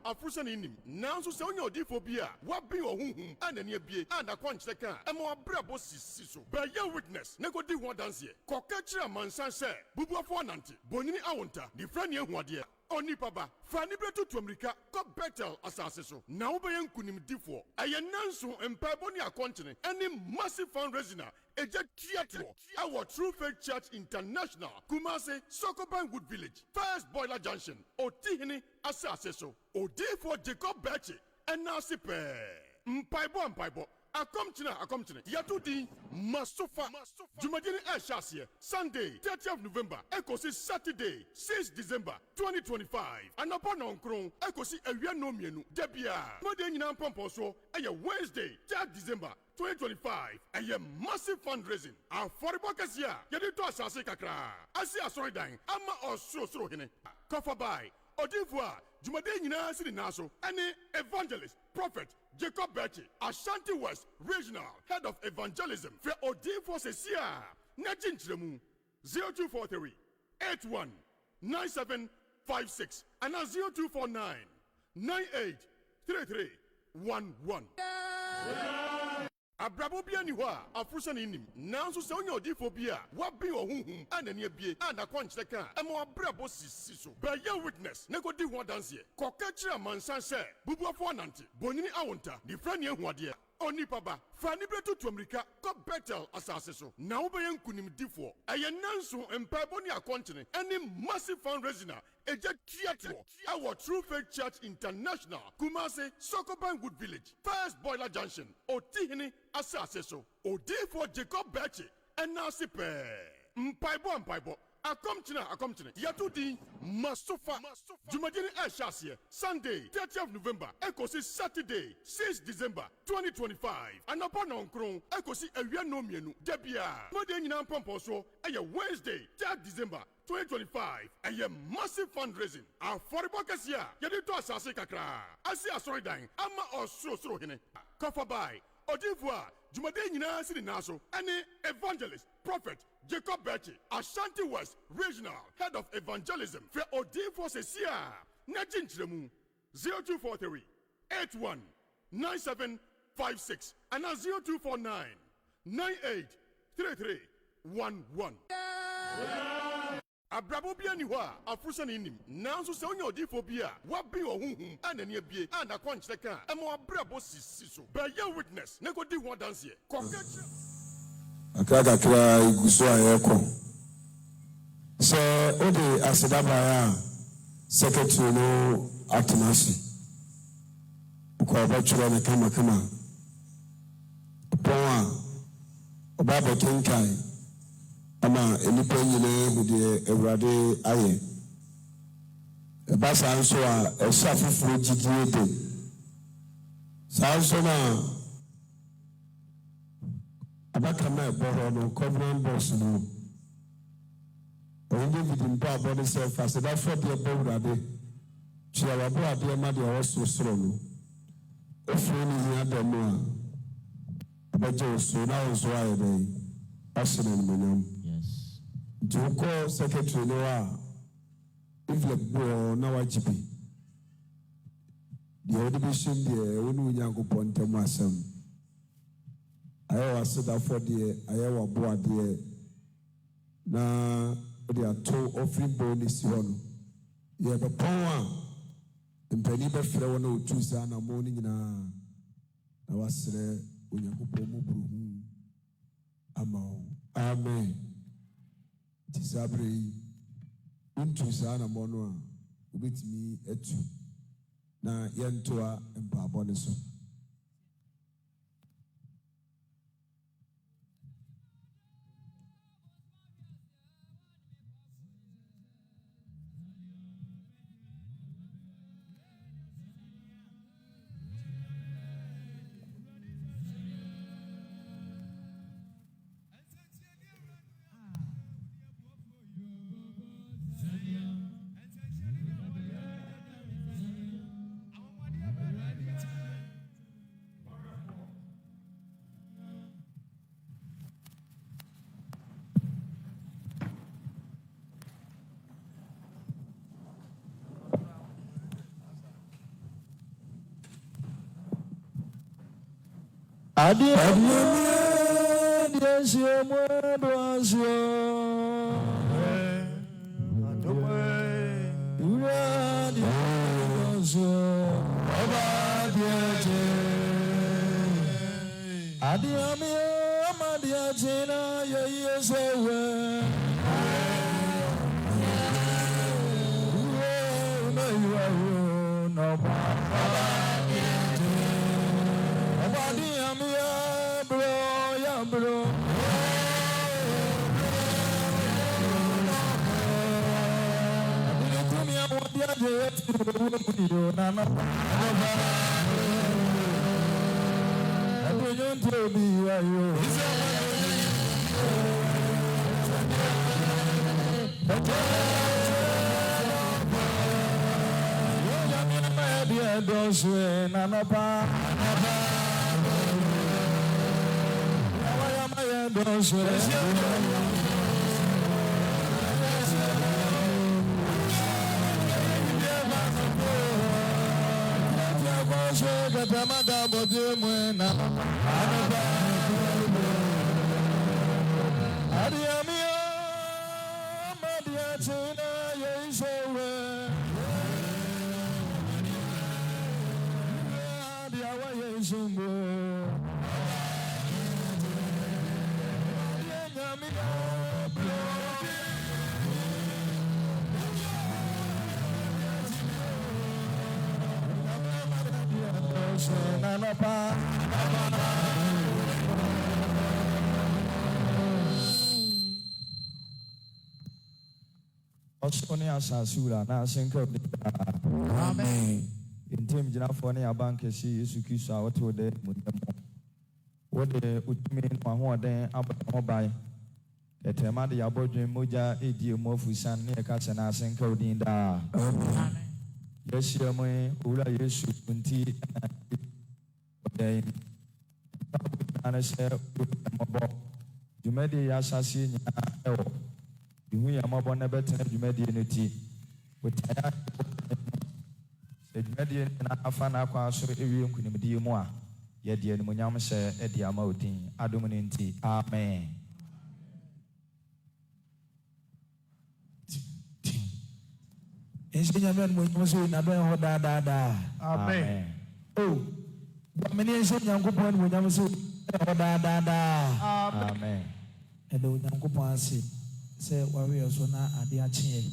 Afrusan in him. Now, so sound your diphobia. What be your hum and any be and a quench the car. And more brabo siso. By your witness, nego di one dance here. Cocacha mansan say, Bubu for Nanti, Bonini Awanta, the friend ye one dear. Oni paba, Fanny Breto to America, got better assassin. Now by kunim D4. I announce and Pabonia continent, any massive fundraising. A jet theatre, our True Faith Church International, Kumase, Sokoban Wood Village, First Boiler Junction, Otihini, Assassin, Odi for Jacob Betty, and Nasipe. Mpaibo. Akomchina. Yatudi, Masofa, Jumadini Ashasia, Sunday, 30th November, Ekosi Saturday, 6th December, 2025. And upon Onkron, Ekosi Ewianomienu, Debia, Modena Pomposo, Wednesday, 3rd December, 2025, a massive fundraising. Our foreign here, Yadito Asase Kakra, Asia Soridan, Ama or So Hine, Cover by, Odivua, Jumadena City Naso, any evangelist, prophet, Jacob Betty, Ashanti West Regional Head of Evangelism for Odivua Sesia, Najin Chilemu, 0243 81 9756 and 0249 98 33 11. Abrabobia ni wa Afrusan in him. Now so sound your diphobia. What be your hum and any be and a quench the car. And more brabo siso. By your witness, nego di one dance here. Cocacha mansan say, Bubu for Nanti, Bonini Awanta, the friend ye one dear. Oni paba, Fanny Breto to America, got better assassin. Now by kunim D4. I announce and Pabonia continent, any massive fundraising. A jet theatre, our True Faith Church International, Kumase, Sokoban Wood Village, First Boiler Junction, Otihini, Assassin, Odi for Jacob Betty, and Nasipe. Mpaibo. Akomchina. Yatudi, Masofa, Jumadini Ashasia, Sunday, 30th November, Ekosi Saturday, 6th December, 2025. And upon Onkron, Ekosi Ewianomienu, Debia, Modena Pomposo, Wednesday, 3rd December, 2025, a massive fundraising. Our foreign here, Yadito Asase Kakra, Asia Soridan, Ama or So Hine, Cover by, Odivua, Jumadena City Naso, any evangelist, prophet, Jacob Betty, Ashanti West Regional Head of Evangelism for Odivua Sesia, Najin Chilemu, 0243 81 9756 and 0249 98 33 11. Abrabobia ni wa Afrusan in him. Now so sound your diphobia. What be your hum and any be and a quench the car. And more brabo siso. By your witness, nego di one dance here. Akaga kra iguso ayeko. So ode asidaba ya secretary no atinasi. Kwa bachura na kama. Poa obaba kenkai. Ama enipa nyine hudie ewrade aye basa nso a ehafufuro gigide sa nso na Abaka na ɛbɔ no covenant box no. Oyin David mpa abɔ ne sɛ fasedafo deɛ bɔ wurade. Tua wabo adeɛ ma deɛ ɔwɔ sorosoro no. Efiri ne hia dɛm a abɛgye osuo na nso ayɛ dɛ ahyɛ n'animonyam. Yes. Nti wokɔ secretary no a envelope bi wɔ na wagye bi. Deɛ wode bɛhyɛm deɛ ɛwɔ ne Onyankopɔn ntam asɛm. Ayɛ wɔ asedafoɔ deɛ ayɛ wɔ abo adeɛ na wode ato offering bowl ne si hɔ no. Yɛbɛpɔn a mpanin bɛfrɛ wɔn a wɔtu saa na mo no nyinaa na wasrɛ Onyankopɔn mu buruhu ama wo. Amen. Nti saa bere yi wontu saa na mo no a wobɛtumi atu na yɛntoa mpaabɔ ne so. Adieu, Osoni asasura na asenka amen. Intim jinafo ne abankesi Yesu Kristo a wote de munemo. Wode utumi no ho den abamo bai. Etema de yabodwen moja edi mofusan ne ka se na asenka odin da. Amen. Yesu amoy owura Yesu kunti den ana se mobo. Jumedi ya asasi nyina ewo. Ihu ya mabo na betena dwumadie no ti wotaya dwumadie na afa na akwa so ewie nkunimdie mu a ye de animonyam hye e de ama odin adom ne nti amen. Ensinya men mo nyoso na do ho da amen. Oh ba meni ensinya Nyankopɔn mo nyam so ho da amen. E do Nyankopɔn ase se warrior so na ade ache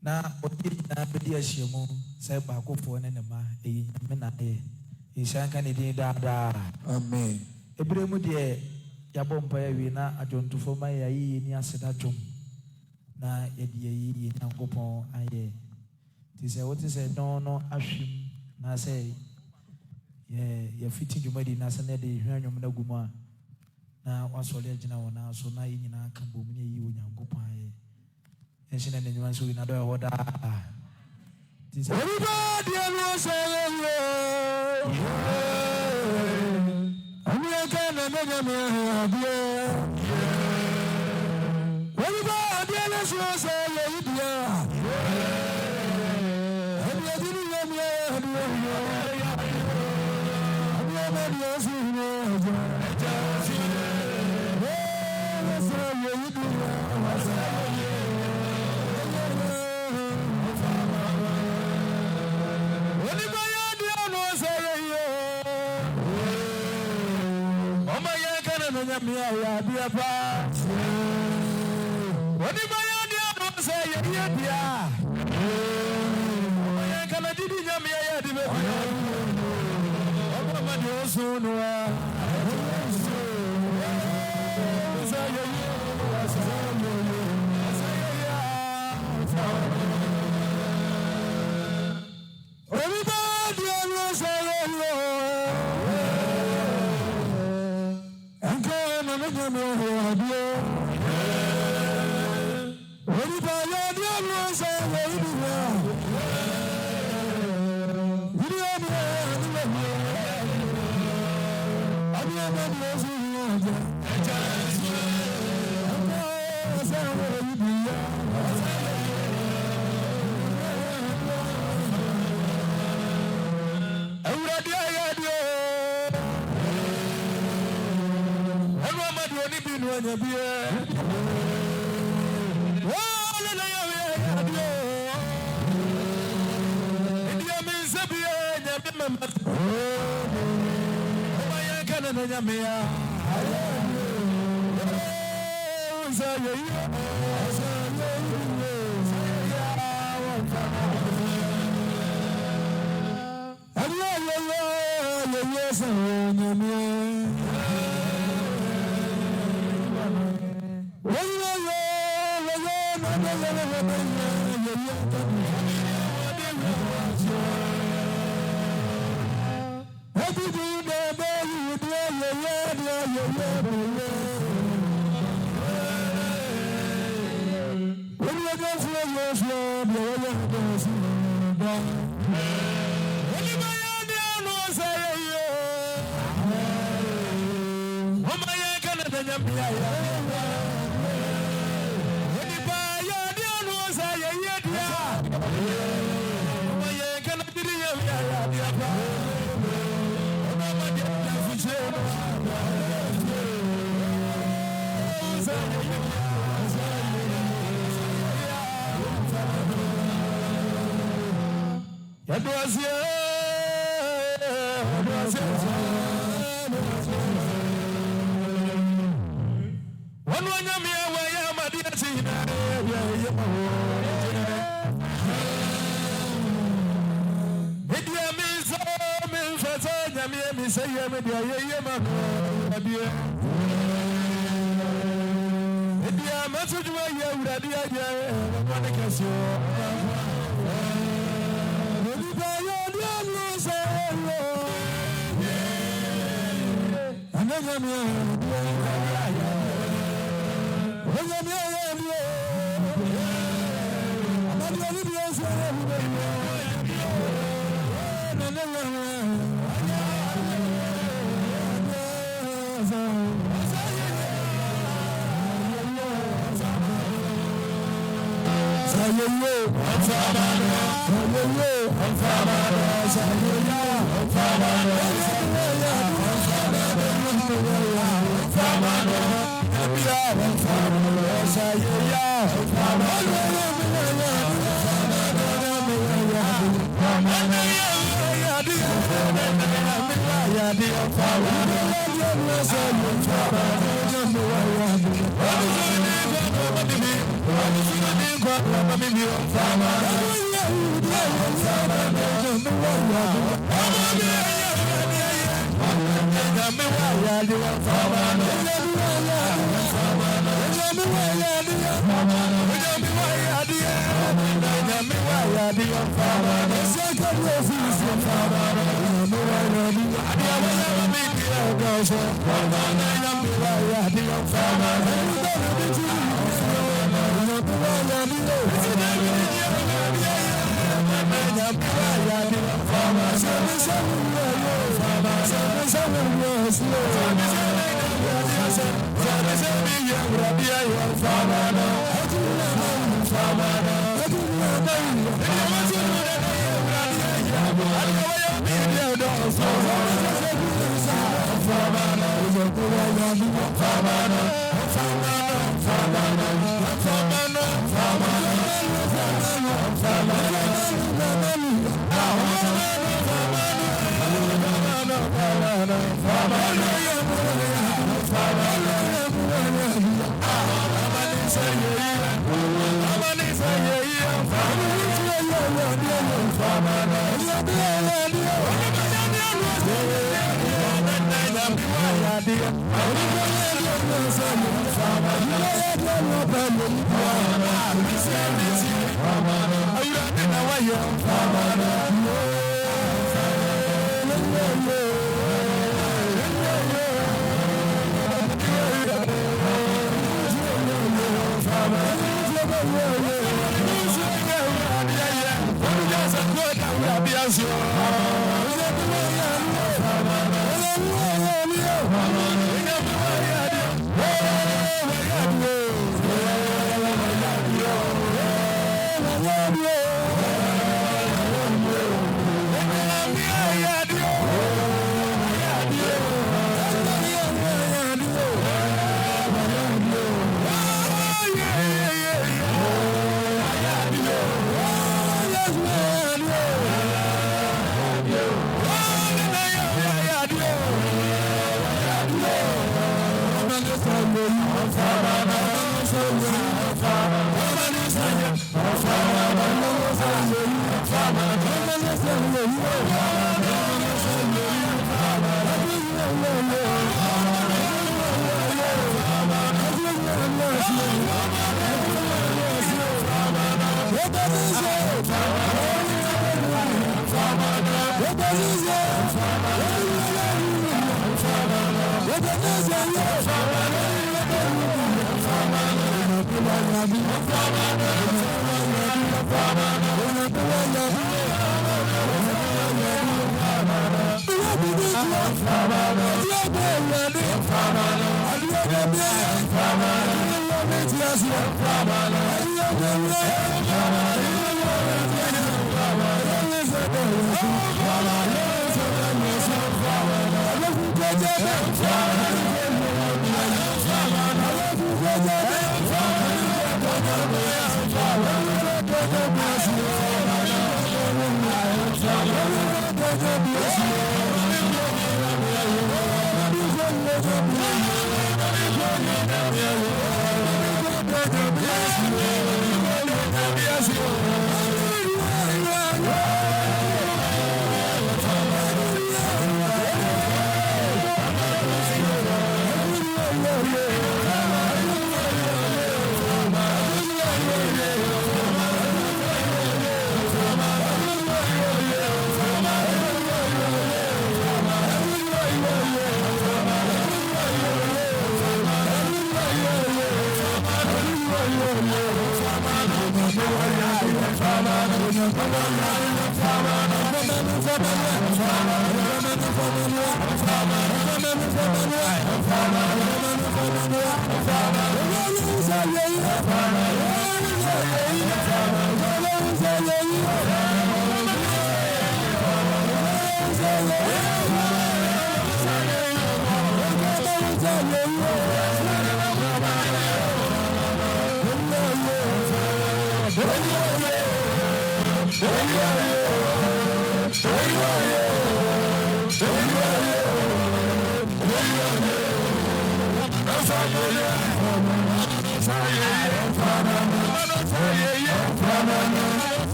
na odi na bedi ahiemu se ba akofo ne ne ma eyi nyame na ye ishanka ne din da Amen. ebremu de yabɔ mpa ya wi na adwontofo ma ya yi ni aseda dwom na ye de yi Nyankopɔn aye say what is a no ashim na say ye fiti jumadi na say de hwanwom na guma na wasole agina wona so na yina kan bom ne yi onyankopon aye enshi na nyuma so na do e hoda everybody alone say America na mega me abia everybody alone say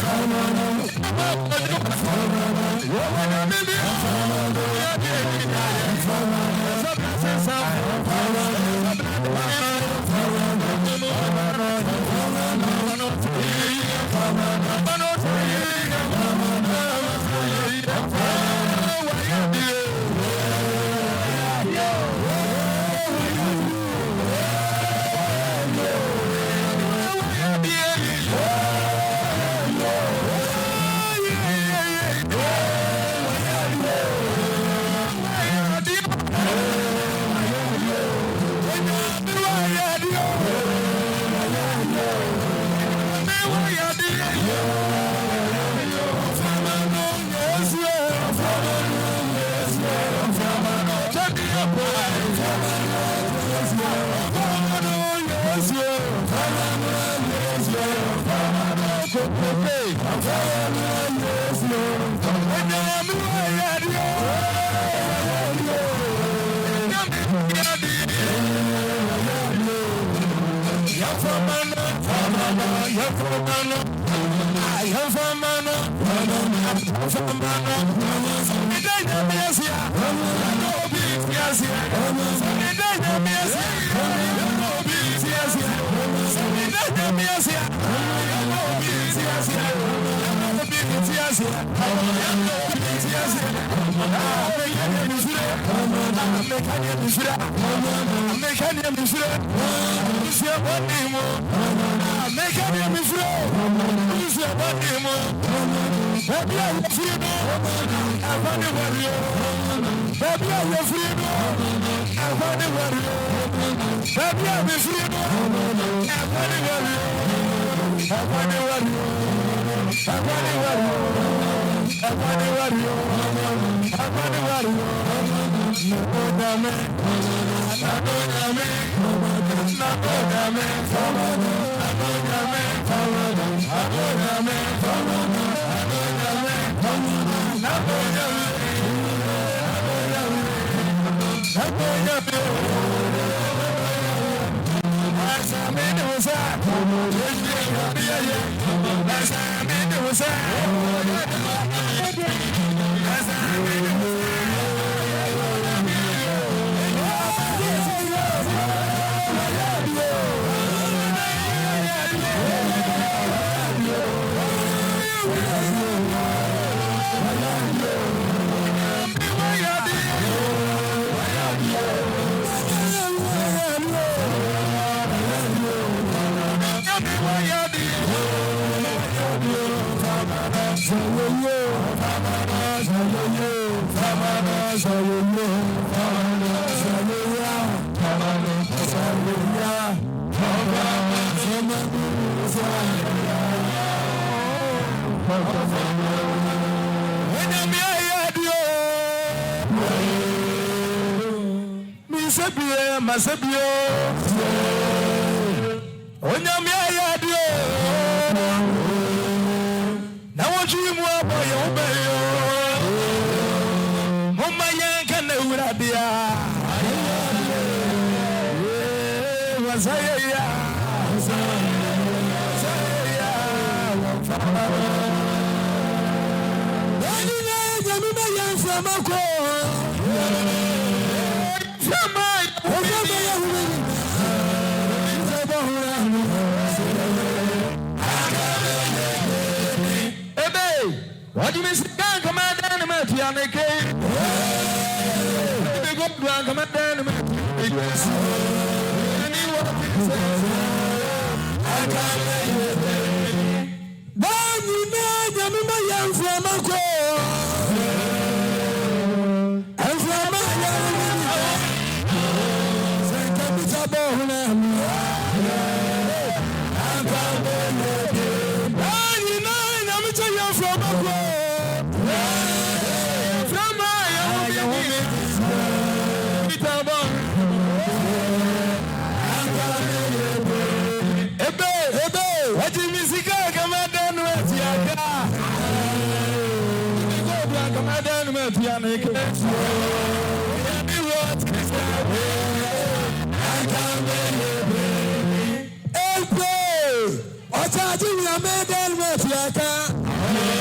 Say Come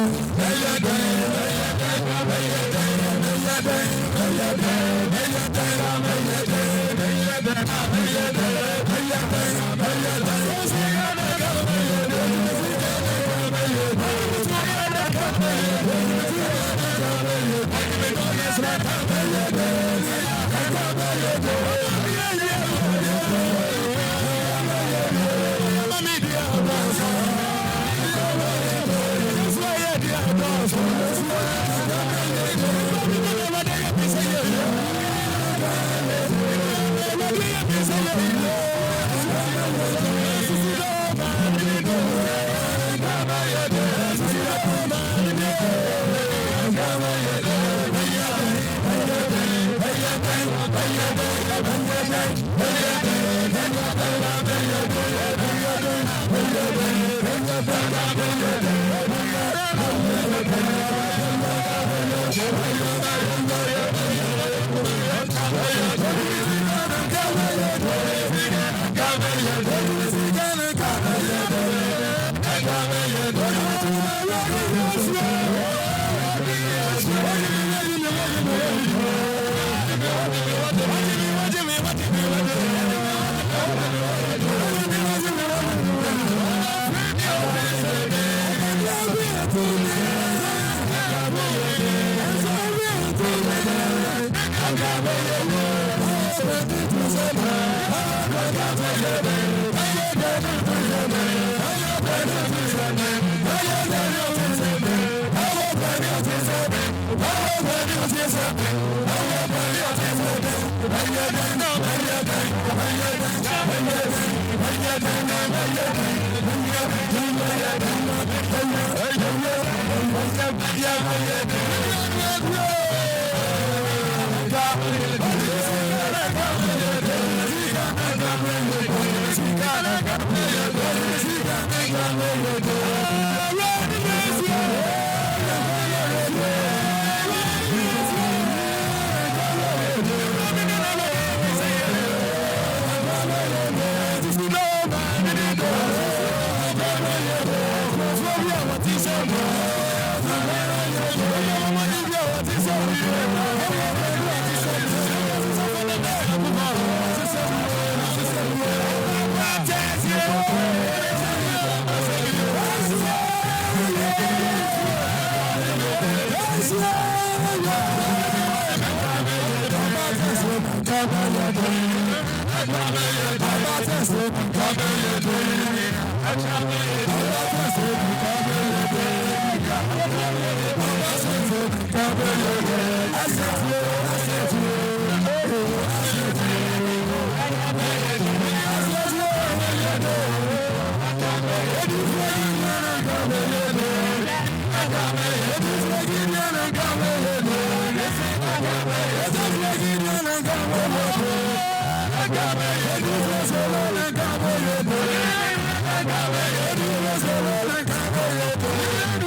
on,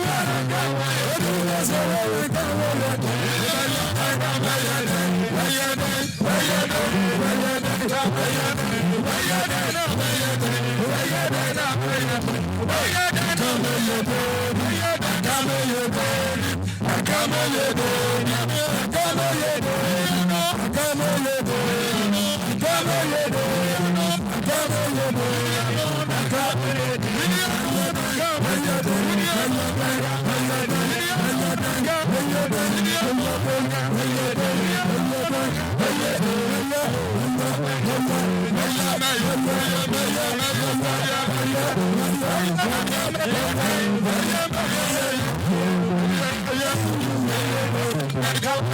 Yes,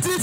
I'm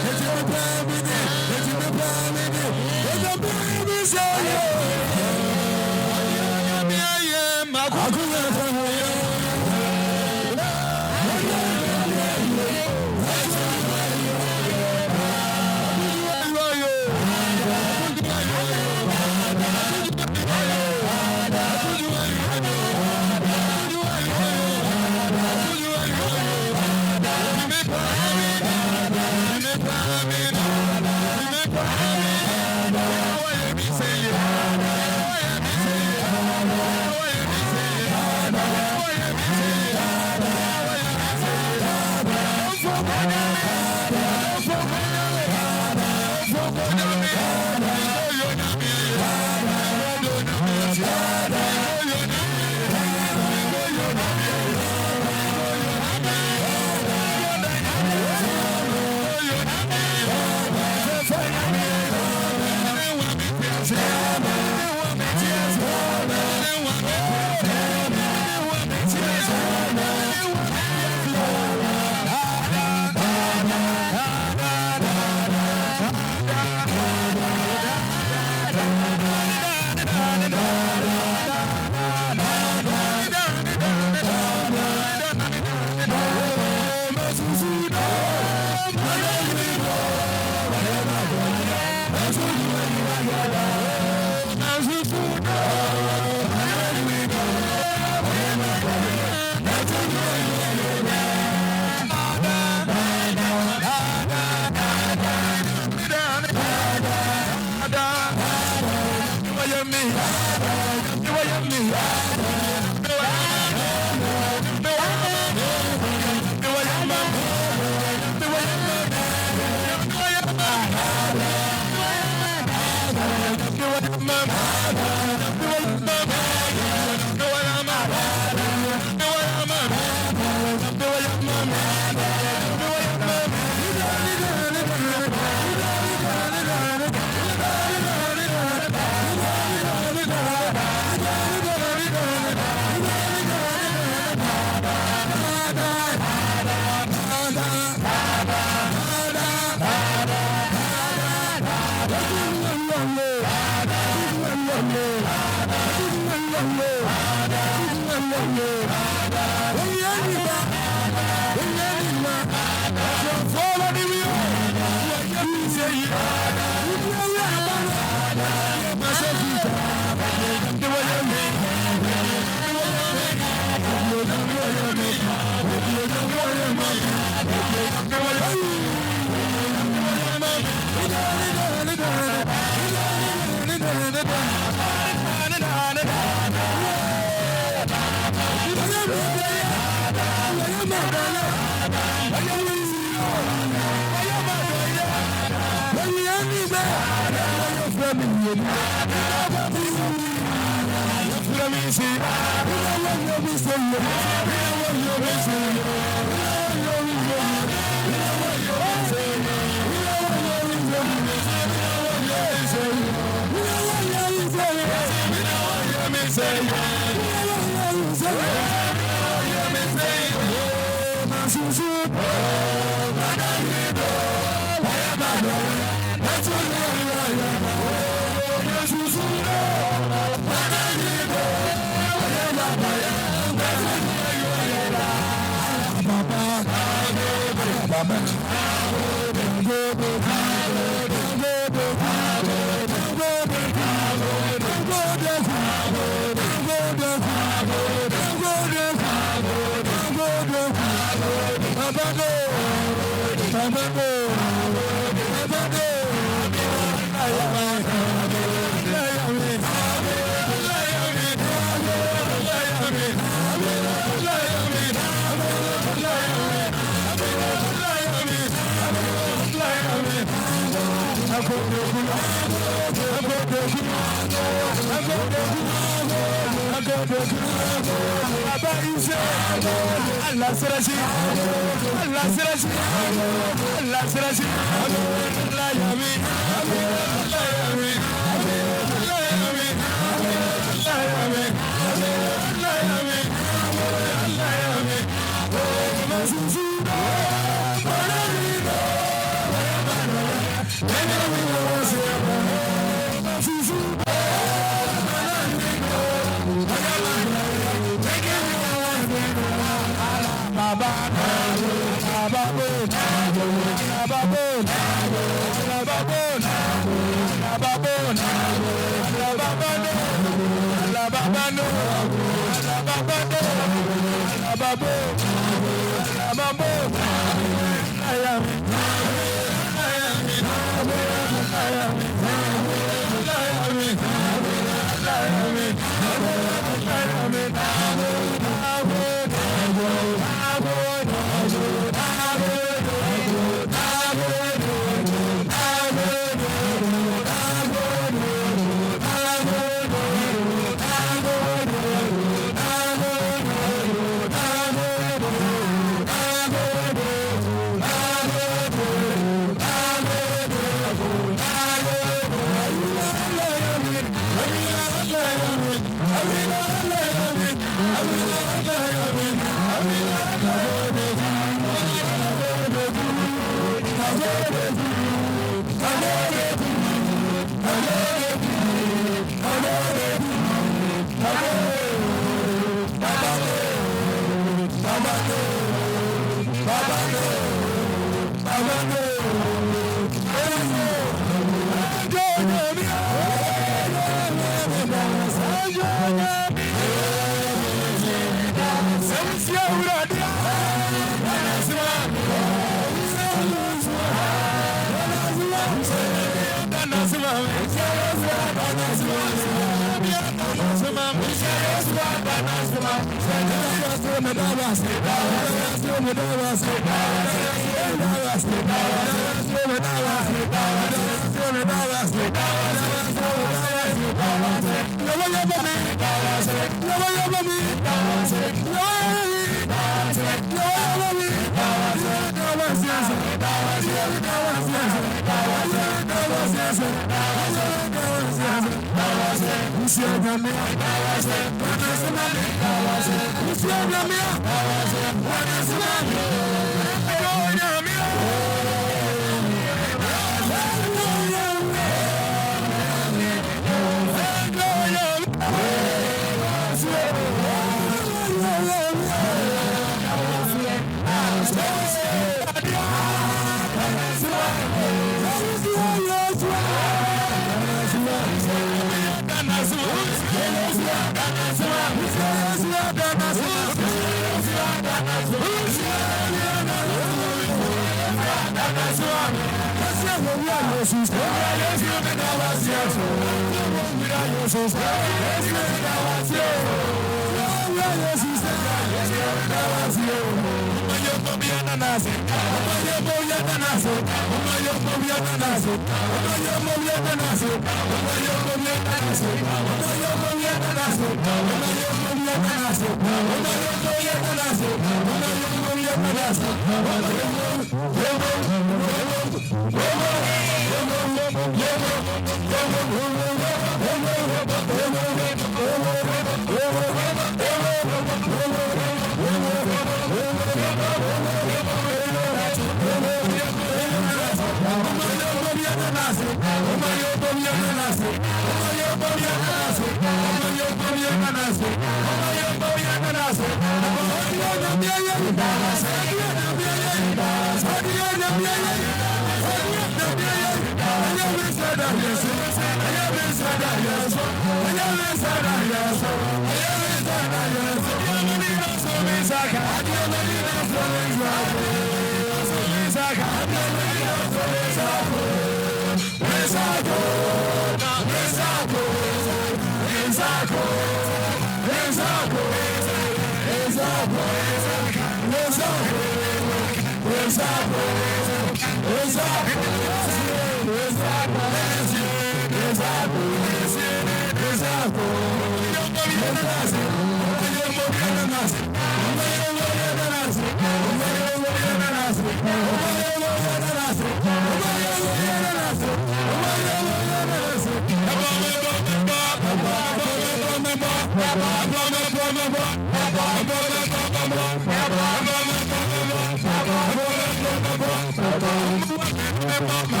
I'm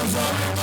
sorry,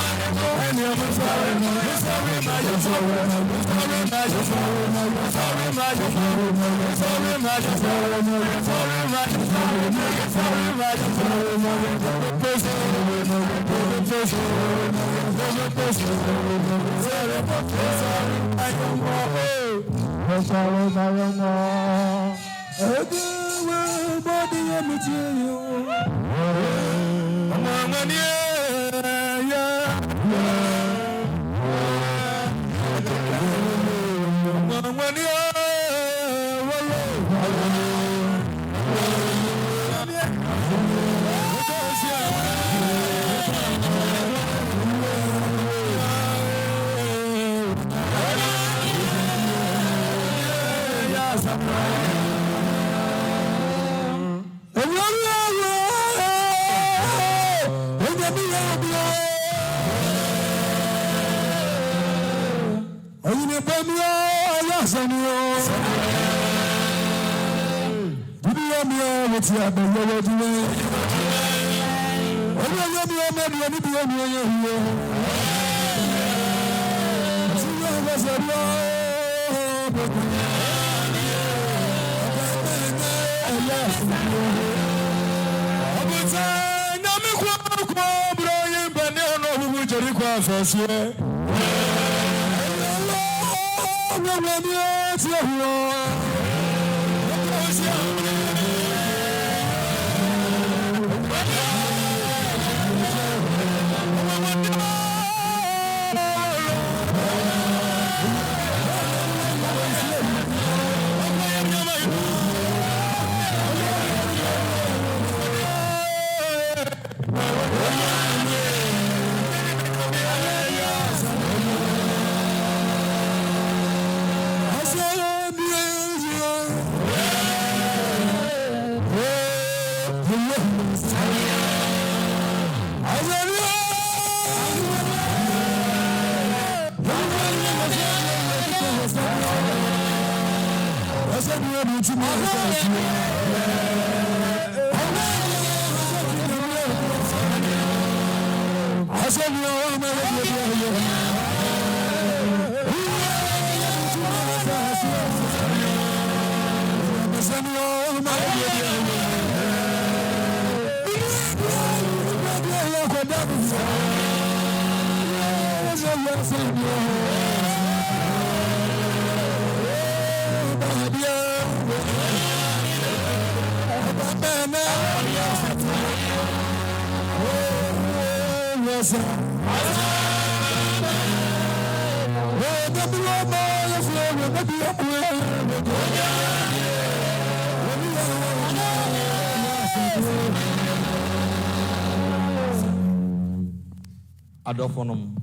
Adofonom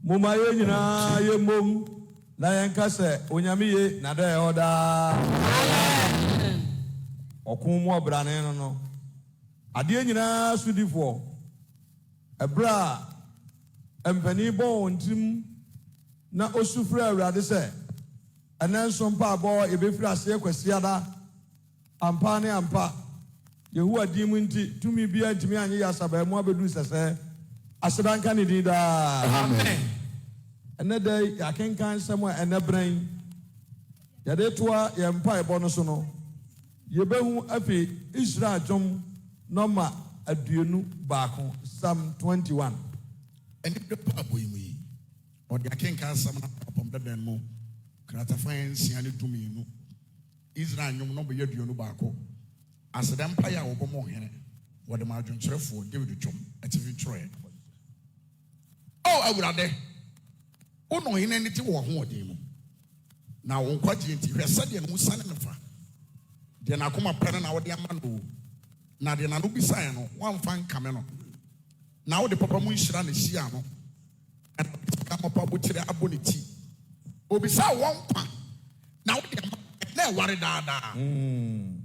muma ye nyina ye mom na yenka se onyame ye na da oda okun mu obrane no ade nyina sudifo ebra empani bo ontim na osufra awurade se enenso mpa abo ebefira ase kwasiada ampa ne ampa yehu adimu nti tumi bia ntimi anye yasaba mu abedu sese asedanka ne din da amen ene day yakenkan semwa ene brain yade toa ye mpa ebo no so no yebehu afi Israel jom noma aduenu baako Psalm 21 ene de pa boyimu yi o de yakenkan sam na pom dadan mu krata fansi ane tumi nu Israel nyom no be aduenu baako asedan pa ya wo bomo hene wo de ma adwonkyerefo David Chom ativi troye oh awurade ono hene ne ti wo ho odin mu na wo kwaje nti hwesa de no sane nefa de na akoma pere na wo de ama no na de na no bisae no wan fan kame no na wo de papa mu nhira na hia no ka papa botire aboniti obisa won pa na wo de na ware daada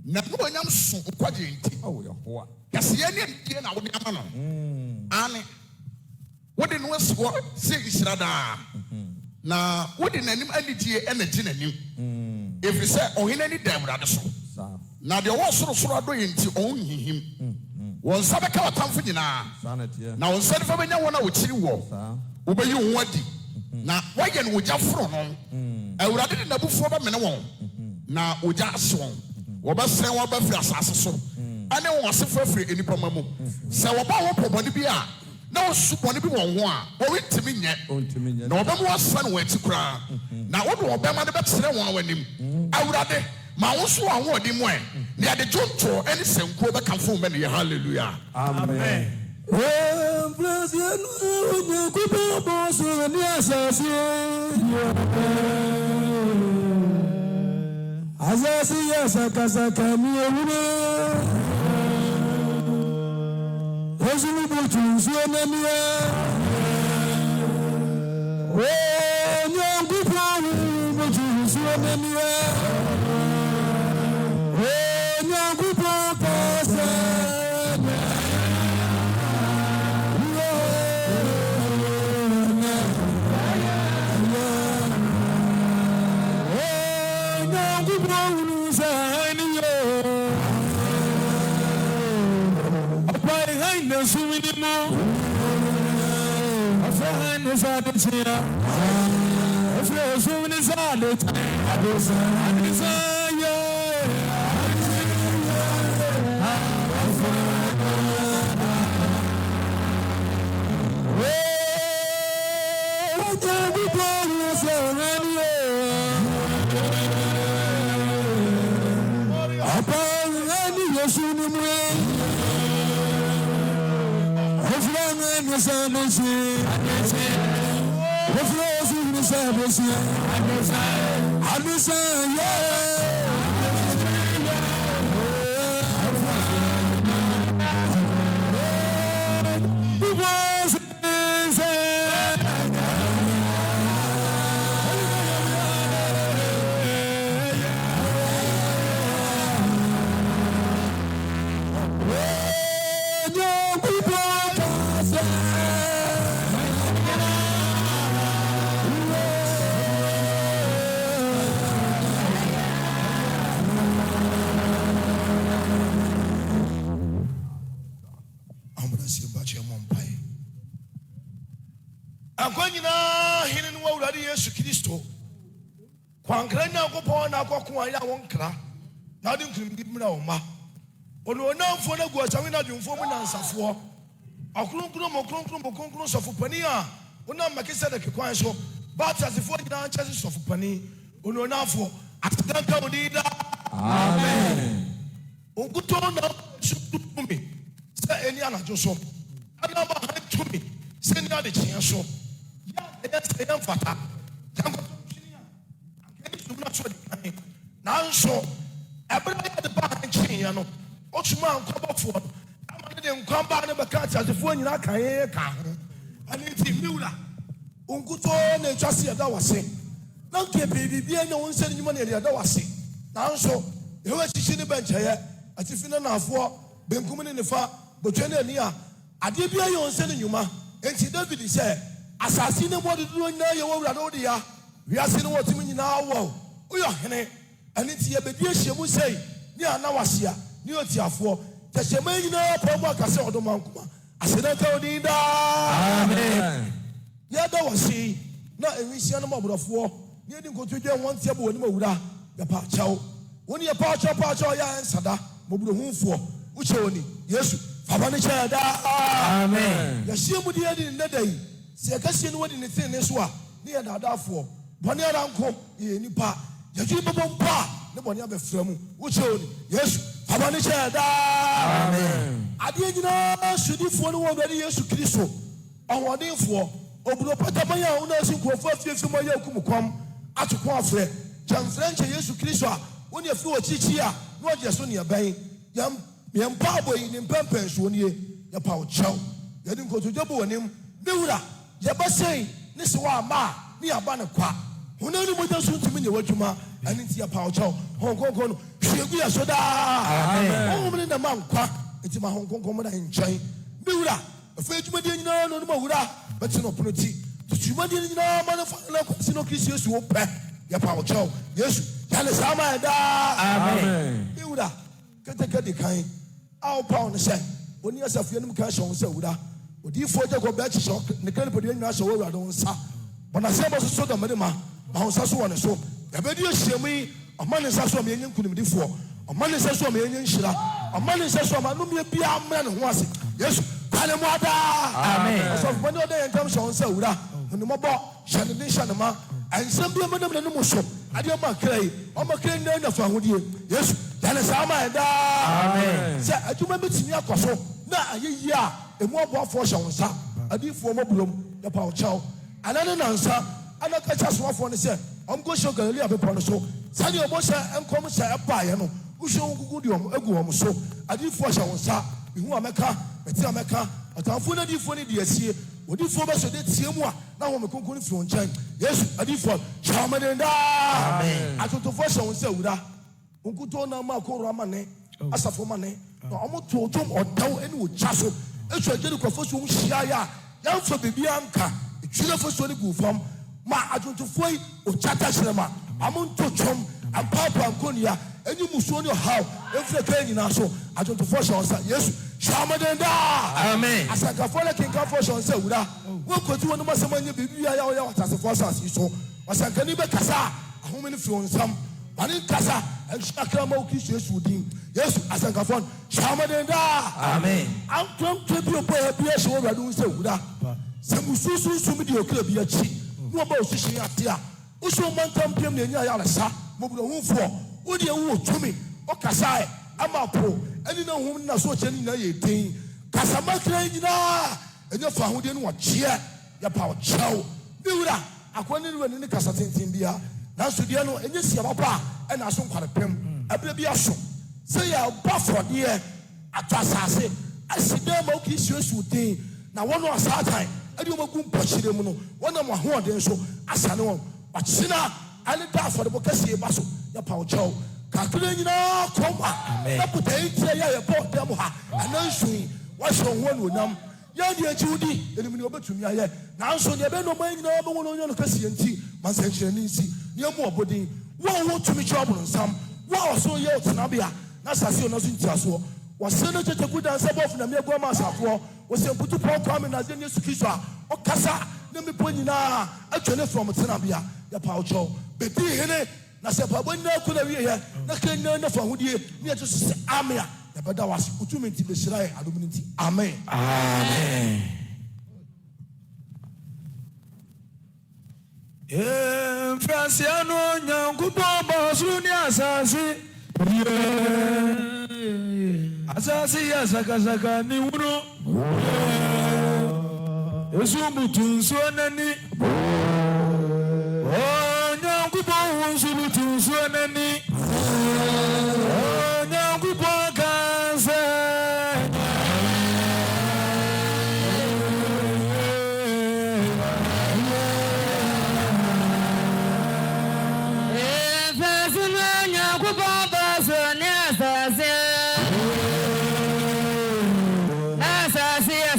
na no nyam so kwaje nti oh yehowa kase ye ne ntie na wo de ama no ane wodi no so se israda na wodi nanim anidie energy nanim efise ohene ni da awurade so na de wo soro soro ado yenti on hihim wɔn nsa bɛka ɔtamfo nyinaa na wɔn nsa nifa bɛnya wɔn a wɔkyiri wɔ wɔbɛyi wɔn adi na wɔyɛ no ogya foro no awurade de n'abufuo bɛmene wɔn na ogya ahye wɔn wɔbɛsɛn wɔn bɛfiri asase so ɛne wɔn asefo afiri nipa ma mu sɛ wɔba wɔpɔ bɔne bi a na wɔsu bɔne bi wɔn ho a wɔrentumi nyɛ na wɔbɛma wɔasa no wɔn akyi koraa na wode wɔbɛma no bɛkyerɛ wɔn a wɔanim awurade ma wo so ahoɔden mu ɛ na yɛde dwontoɔ ne sɛnkuo bɛkamfo ma no yɛ hallelujah amen. Azasi yasa kasaka miewune Yesu butu suonamia O nyangupo butu suonamia O nyangupo kasa ya wonkra na de nkrumdi mra wo ma ono onamfo na gu asawe na dwumfo mu nansafo akronkron sofo pani a ona makisa de kekwan so batasefo nyina nchese sofo pani ono onamfo atadanka odida amen onkuto na sutumi se eni anajo so ana ba han tumi se ni ade chia so ya se ya mfata janko tumi akeni sumna so de nanso ebere de ba nkyia no otuma nkobofo no amane de nkwamba ne beka tiasefo nyina kan ye ka ho ani ti miwura unkuto na etwase eda wase na nke bibia na wonse nyuma na eda wase nanso ewe chichi ne bencheye atifi na nafo benkum ne nefa botwe na ani a ade bia ye wonse ne nyuma enti David say asasi ne moduduro nyina ye wo wura do de ya wiase ne wotimi nyina wo uyo hene ani ti ye bedi ehyiemu sei ni anawase a ni otiafo teshema nyina pomo akase odomankuma asedanka odinda amen ya da wase na enwisia no mabrofo ni edi nkotodwe wonte bo woni mawura ya pa chawo woni ya pa chawo ya ensada mobrohunfo uche woni Yesu fabane chada amen ya shiemu di edi nedai se akase ni wodi ne tin ne so a ni ya dadafo bone aranko ye nipa yaju bobompa ne bone abeframu uche woni Yesu fabane chada amen ade nyina sudifo no wo bari Yesu Kristo ɔwɔdenfo oburo patamanya una sinkrofo afiefi mo ya kumkom atoko afre jamfrenche Yesu Kristo a woni afi wo chichi a no oje so ne ban yam yempa boyi ne mpempen so nie ya pa wo chew yedi nkotoje bo wonim bewura ye basei ne se wa ma ne aba ne kwa hunani mo jasu ntimi ne wadwuma ani ti ya pa wo chew honkonkon no hwegu ya so da amen wo ne na ma nkwa enti ma honkonkon mo da nkyɛn bewura afi adwuma de nyina no ma wura bɛte no ponoti tutuma de nyina ma no fa na kwasi no Kristo Yesu wo pɛ ya pa wo chew Yesu ya le sama da amen bewura kete kan aw pa on se oni asafo anim ka hyɛ nsa wura odiifo gye kɔ bɛɛ kyehyɛ ne kan pɛde nyina hyɛ wura do nsa wɔn asɛm so da mede ma ho nsa so wɔ ne so yɛbɛdi ahyiamu yi ɔma ne nsa so ɔma yɛnyɛ nkunimdifoɔ ɔma ne nsa so ɔma yɛnyɛ nhyira ɔma ne nsa so ɔma nomie bia mmra ne ho ase yesu kane mu adaa amen ɔsɔfo ne ɔda yɛn ntam hyɛ nsa wura onimɔbɔ hyɛ ne hyɛ ne ma ɛnsɛm bi ɛmɛnam ne mu so adeɛ ma kra yi ɔma kra nyinaa nya fa ahodie yesu yɛne saa ma ɛdaa sɛ adwuma bɛtumi akɔ so na ayɛ yie a ɛmu aboafoɔ hyɛ wo nsa adiifoɔ mɔburom yɛpa wo kyɛw ana ne nansa ana ka kyɛ asomafoɔ no sɛ ɔmkɔ hyɛ galilea bepɔ no so sɛdeɛ ɔbɔ hyɛ nkɔm hyɛ ɛbaeɛ no wohyɛ wo nkuku de agu wɔm so adiifoɔ hyɛ wo nsa mehu a mɛka mɛte a mɛka ɔtamfoɔ no adiifoɔ no de asie odiifoɔ bɛsɛ de tie mu a na wɔn mɛkonkon firi wɔn nkyɛn yesu adiifoɔ hyɛ wɔn den daa atotofoɔ hyɛ wɔn nsa wura nkuto na ma akɔrɔ ama ne asafo ma ne na wɔn to dwom ɔdaw ɛne ɔgya so esu agyere kɔfɔ so wɔn hyia yɛ a yɛnfa beebi anka etwere fo so ne gu fam ma atotofoɔ yi ɔgya ta kyerɛ ma wɔn nto twom ampaapa nkonia ɛne musuo ne ɔhaw efiri kɛn nyinaa so atotofoɔ hyɛ wɔn nsa yesu hyɛ wɔn den daa amen asakafoɔ ne kenkanfoɔ hyɛ wɔn nsa wura wɔn kɔtu wɔn asɛm anya beebi a yɛ ɔtasefoɔ asase so wasankani bɛ kasa ahome ne firi wɔn nsam wɔn nkasa ɛnhyɛ akrama wo kristo yesu din yesu asankafoɔ no hyɛ wɔn den daa amen antontɔ bi ɔbɔ yɛ bi ɛhyɛ wɔn wura ne nsa wura sɛ mususunsun bi de okura bi akyi ne wɔn bɔ osusun ate a wosu wɔn ntam piem na enya yɛ alesa mɔbulohufoɔ wodi ewu otumi ɔkasa ama po ɛni na ohun na so ɔkyɛ ne nyinaa yɛ den kasamakira nyinaa ɛnyɛ fa ahodeɛ no wɔkyeɛ yɛpa ɔkyɛw ne wura akɔni ne wura ne kasa tenten bia nanso deɛ no ɛnyɛ siaba pa a ɛna aso nkware pɛm ɛbrɛ bi aso sɛ yɛ ɔbɔ afɔdeɛ ato asase asi dɛm ma oki suasu den na wɔn asaatan ɛde wɔn agu mpɔkyerɛ mu no wɔn nam ahoɔden so asane wɔn wakyena ɛne da afɔdebɔ kɛseɛ ba so yɛpa ɔkyɛw kakra nyinaa kɔm a na botayi tiɛ yɛ yɛbɔ dɛm ha ɛna nsuyi wahyɛ wɔn ho anuonyam yɛn deɛ akyi wodi ɛnim ne wɔbɛtumi ayɛ nanso deɛ ɛbɛn nɔɔma nyinaa bɛ wɔn ɔnyɛ no kɛseɛ nti mansɛnkyerɛnne nsi nneɛma ɔbɔden wɔn a wɔtumi kyɛ ɔbɔn nsam wɔn a ɔso yɛ ɔtenabea na asase ɔno so ntiasoɔ wɔsɛ no kyekyeku dansa bɔfo na mmea ama asafoɔ wɔsɛ mputu pɔn kwame na ade ne yesu kristo a ɔkasa ne mmepɔ nyinaa atwa ne fam tenabea yɛpa ɔkyɛw bɛdi hene na sɛ pabɔ nyinaa kɔ na wieɛ na kra nyinaa nafa ahodie ne yɛto so sɛ ame a yɛbɛda wase wotumi nti bɛhyira yɛ adom no nti amen amen Mfransia no nyankopɔn bɔ ɔsoro ne asase asase yɛ sakasaka ne wuro esu butu nsuo n'ani nyankopɔn hu nso butu nsuo n'ani nyankopɔn ka sɛ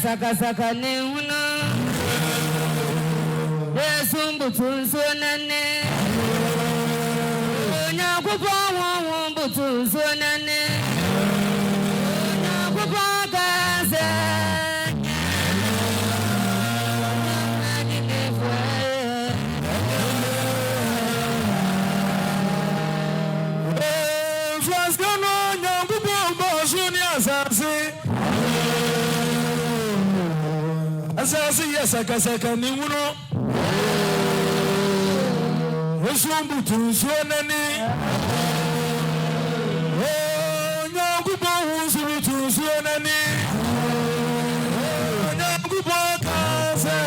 sakasaka ne hunu esumbutu nsuo nane Nyankopɔn wɔn butu nsuo nane Nyankopɔn kase Franskano Nyankopɔn bɔ ɔsoro ne asase asase yɛ sakasaka ne wunu esum butu nsuo n'ani Nyankopɔn hu nso butu nsuo n'ani Nyankopɔn ka sɛ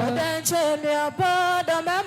Odanche mi abada ma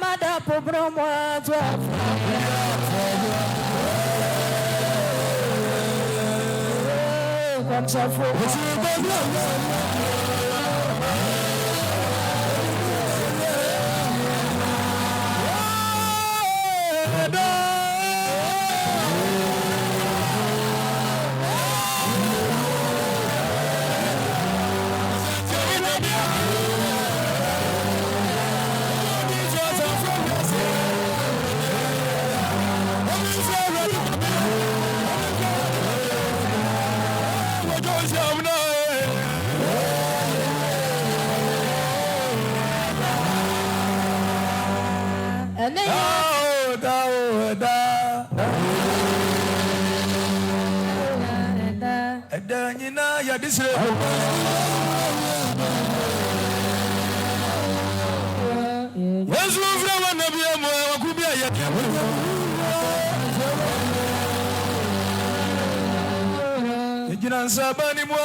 Sabani moi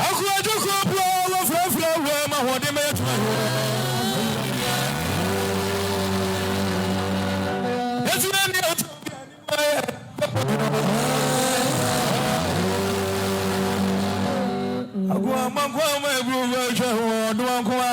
Aku ajoko bro wa frafra wa ma hode me to Yesu na ni otu Aku amangwa ma bro wa cho do anko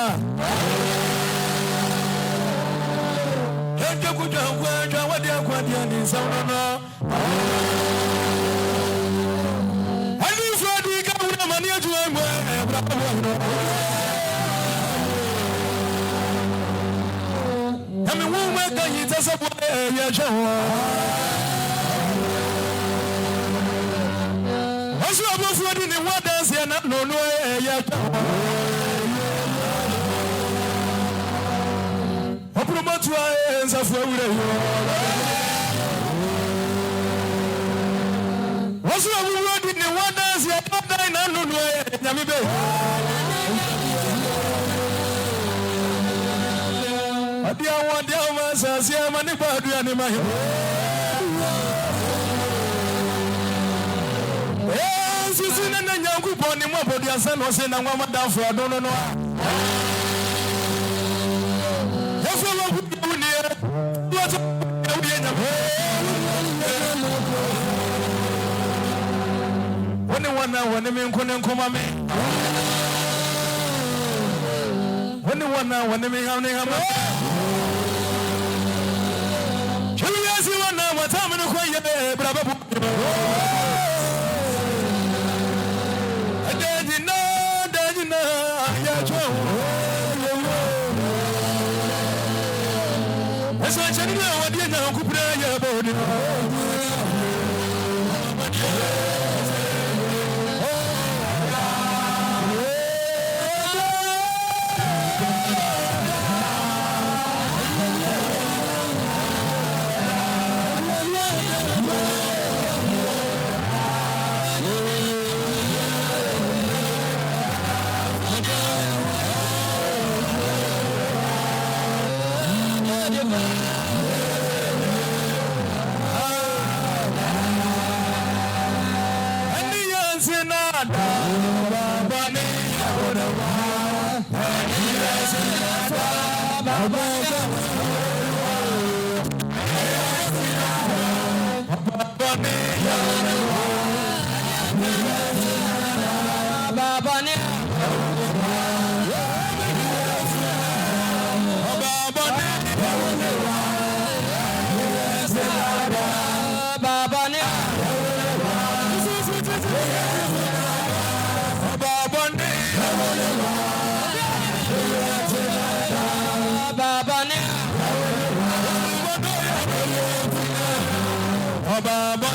Baba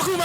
Makuma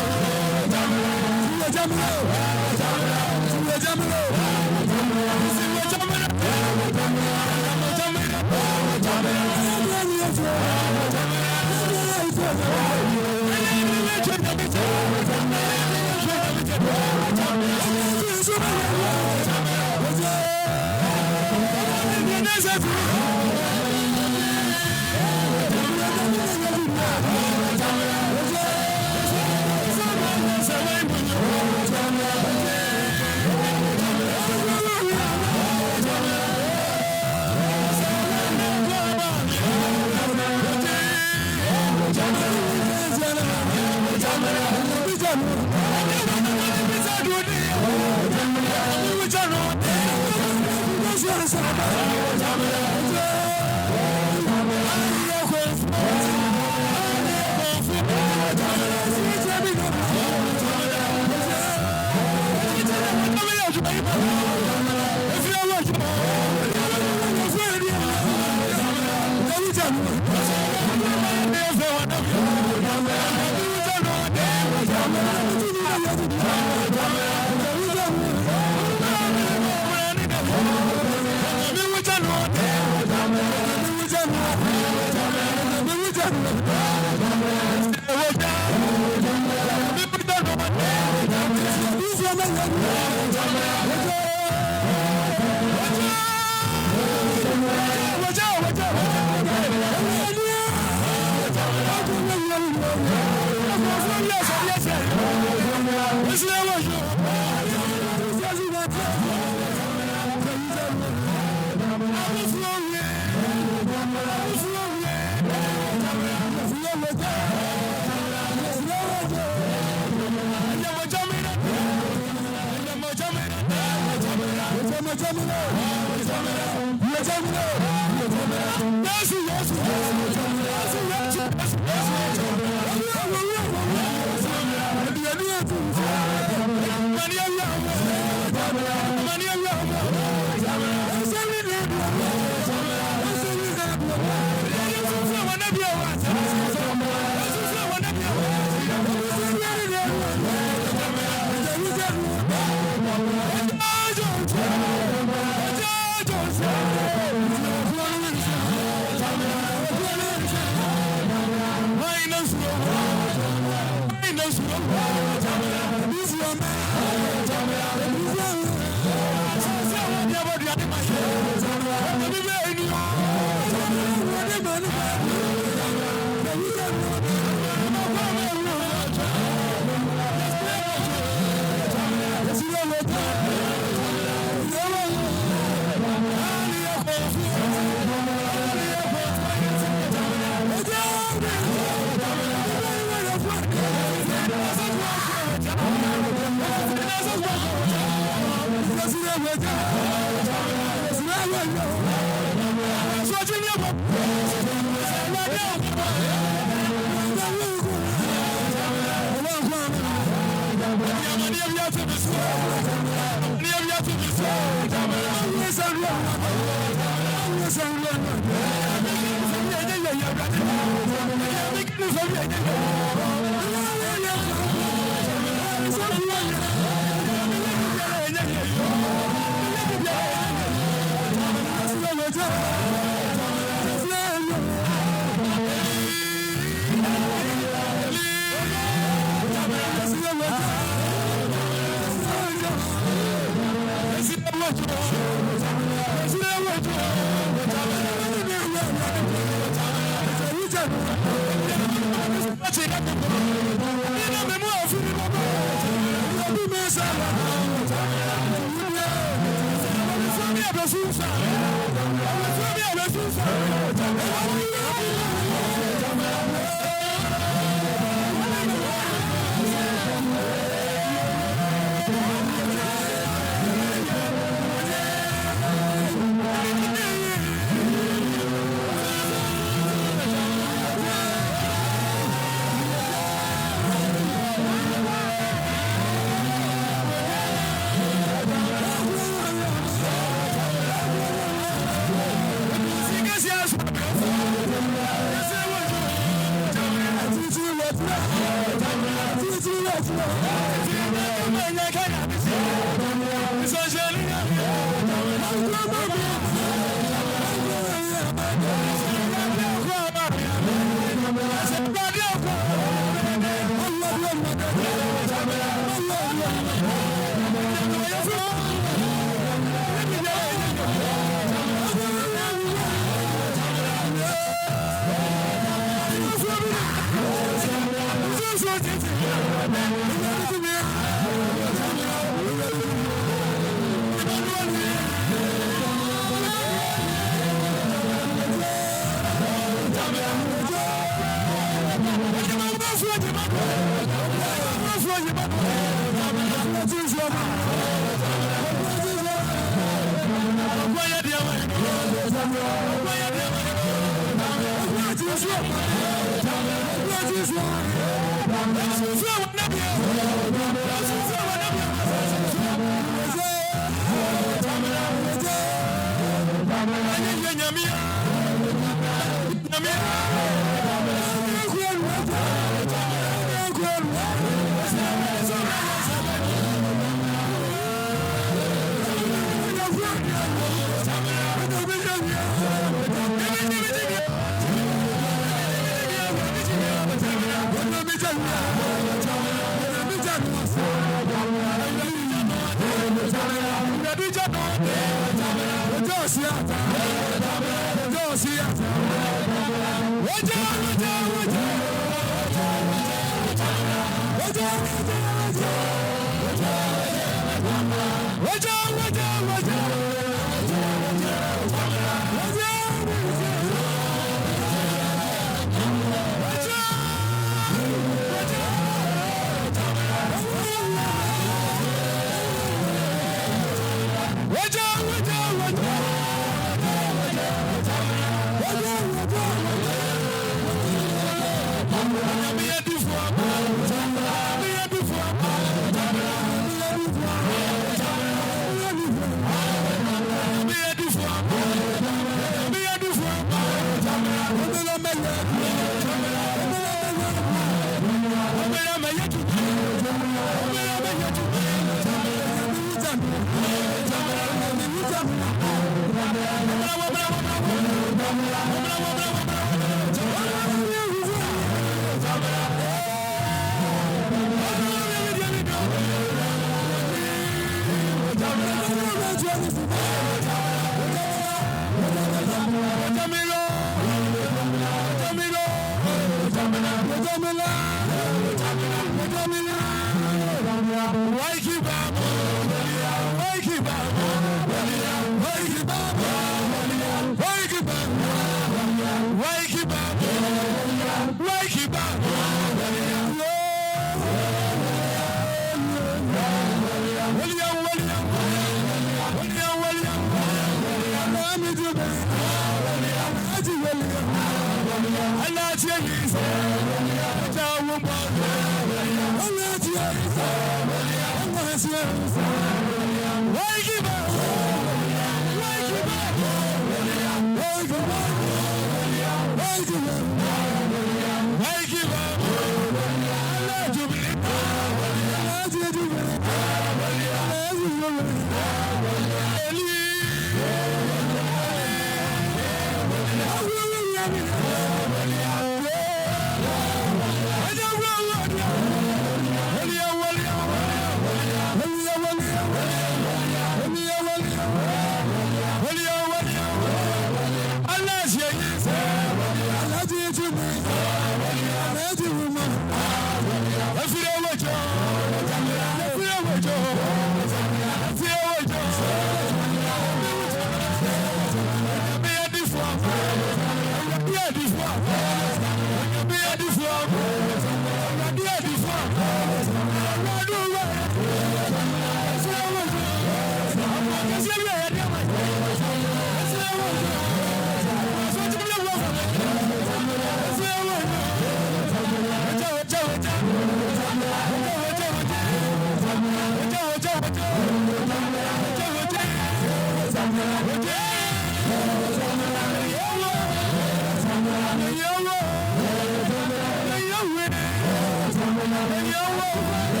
Yo,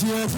Yes,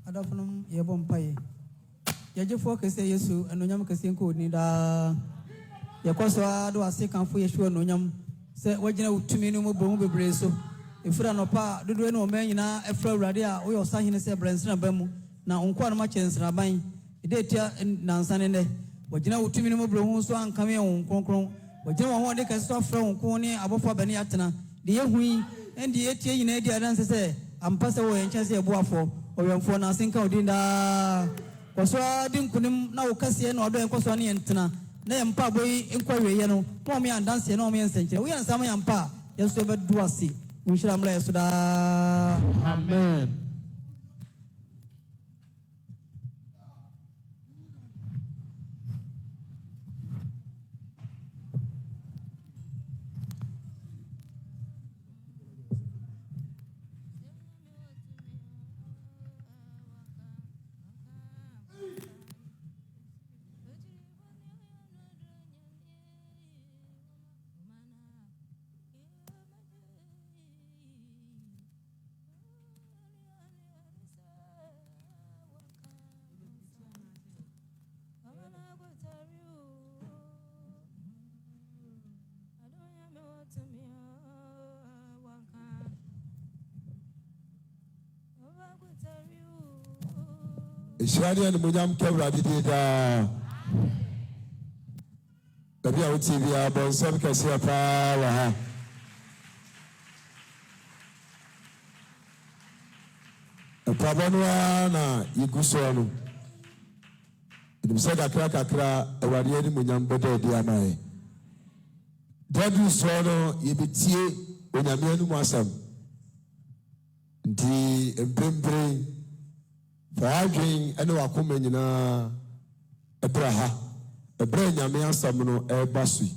Adafunum yebom paye. Yajefo kese Yesu enonyam kese nko ni da. Yakoso ado ase kanfo Yesu enonyam se wagina utumi no mo bomu bebre so. Efura no pa dodo ene o man nyina efra awurade a wo yosahene se brensena bamu na onko anoma kyensra ban. Ide tia nansane ne. Wagina utumi no mo brohu so ankame won kronkron. Wagina wo ho de kese so afra onko ne abofo bani atena. De yehui endi etie nyina edi adanse se ampase wo yenkyase ebuafo. Oyamfo na sinka odinda koso din kunim na wokase na odo enkoso na yentena na yempa boy enkwawe ye no mo me andanse na mo yensenkyere wo yan sama yampa yeso bedu ase unshira mla yeso da amen. Ishari and Munyam Kevra did the Bia TV, Bonsam Cassia Power. A Pabanwana, Igusono. It said a crack a cra, a Wadian Munyam Bode Diamai. Dadu Sono, Yibitie, Unyamian Wasam. The Empembre. Fadwin ene wakoma nyina ebraha ebra nyame asam no ebasui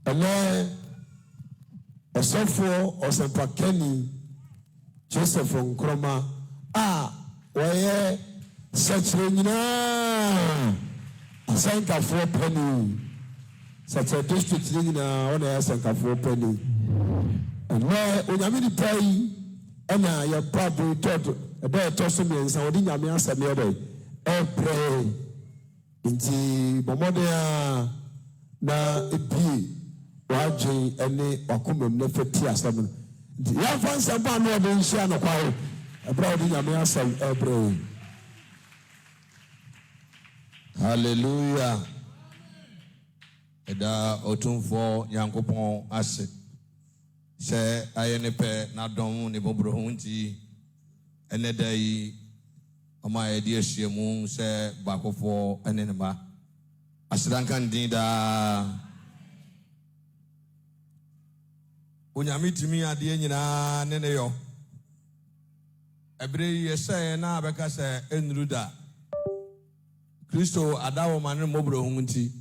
ene osofo osempakani Joseph Nkroma a woye sechre nyina asankafo pani sechre district nyina wona asankafo pani ene onyame ni pai ena ya babu todo ebe toso me nsa odi nyame asame ebe epre nti bomode a na ebi wagye ene wakomam na fati asam nti ya fansa ba no ode nhia no kwae ebra odi nyame asam ebre. Hallelujah. Eda otumfo Nyankopon ase se ayene pe na dom ne bobro nti ene dai ama edi ehyiemu se bakofo ene ne ba asidanka ndin da onyame timi ade nyina ne ne yo ebre yese na abeka se enruda Kristo adawo mane mobro nti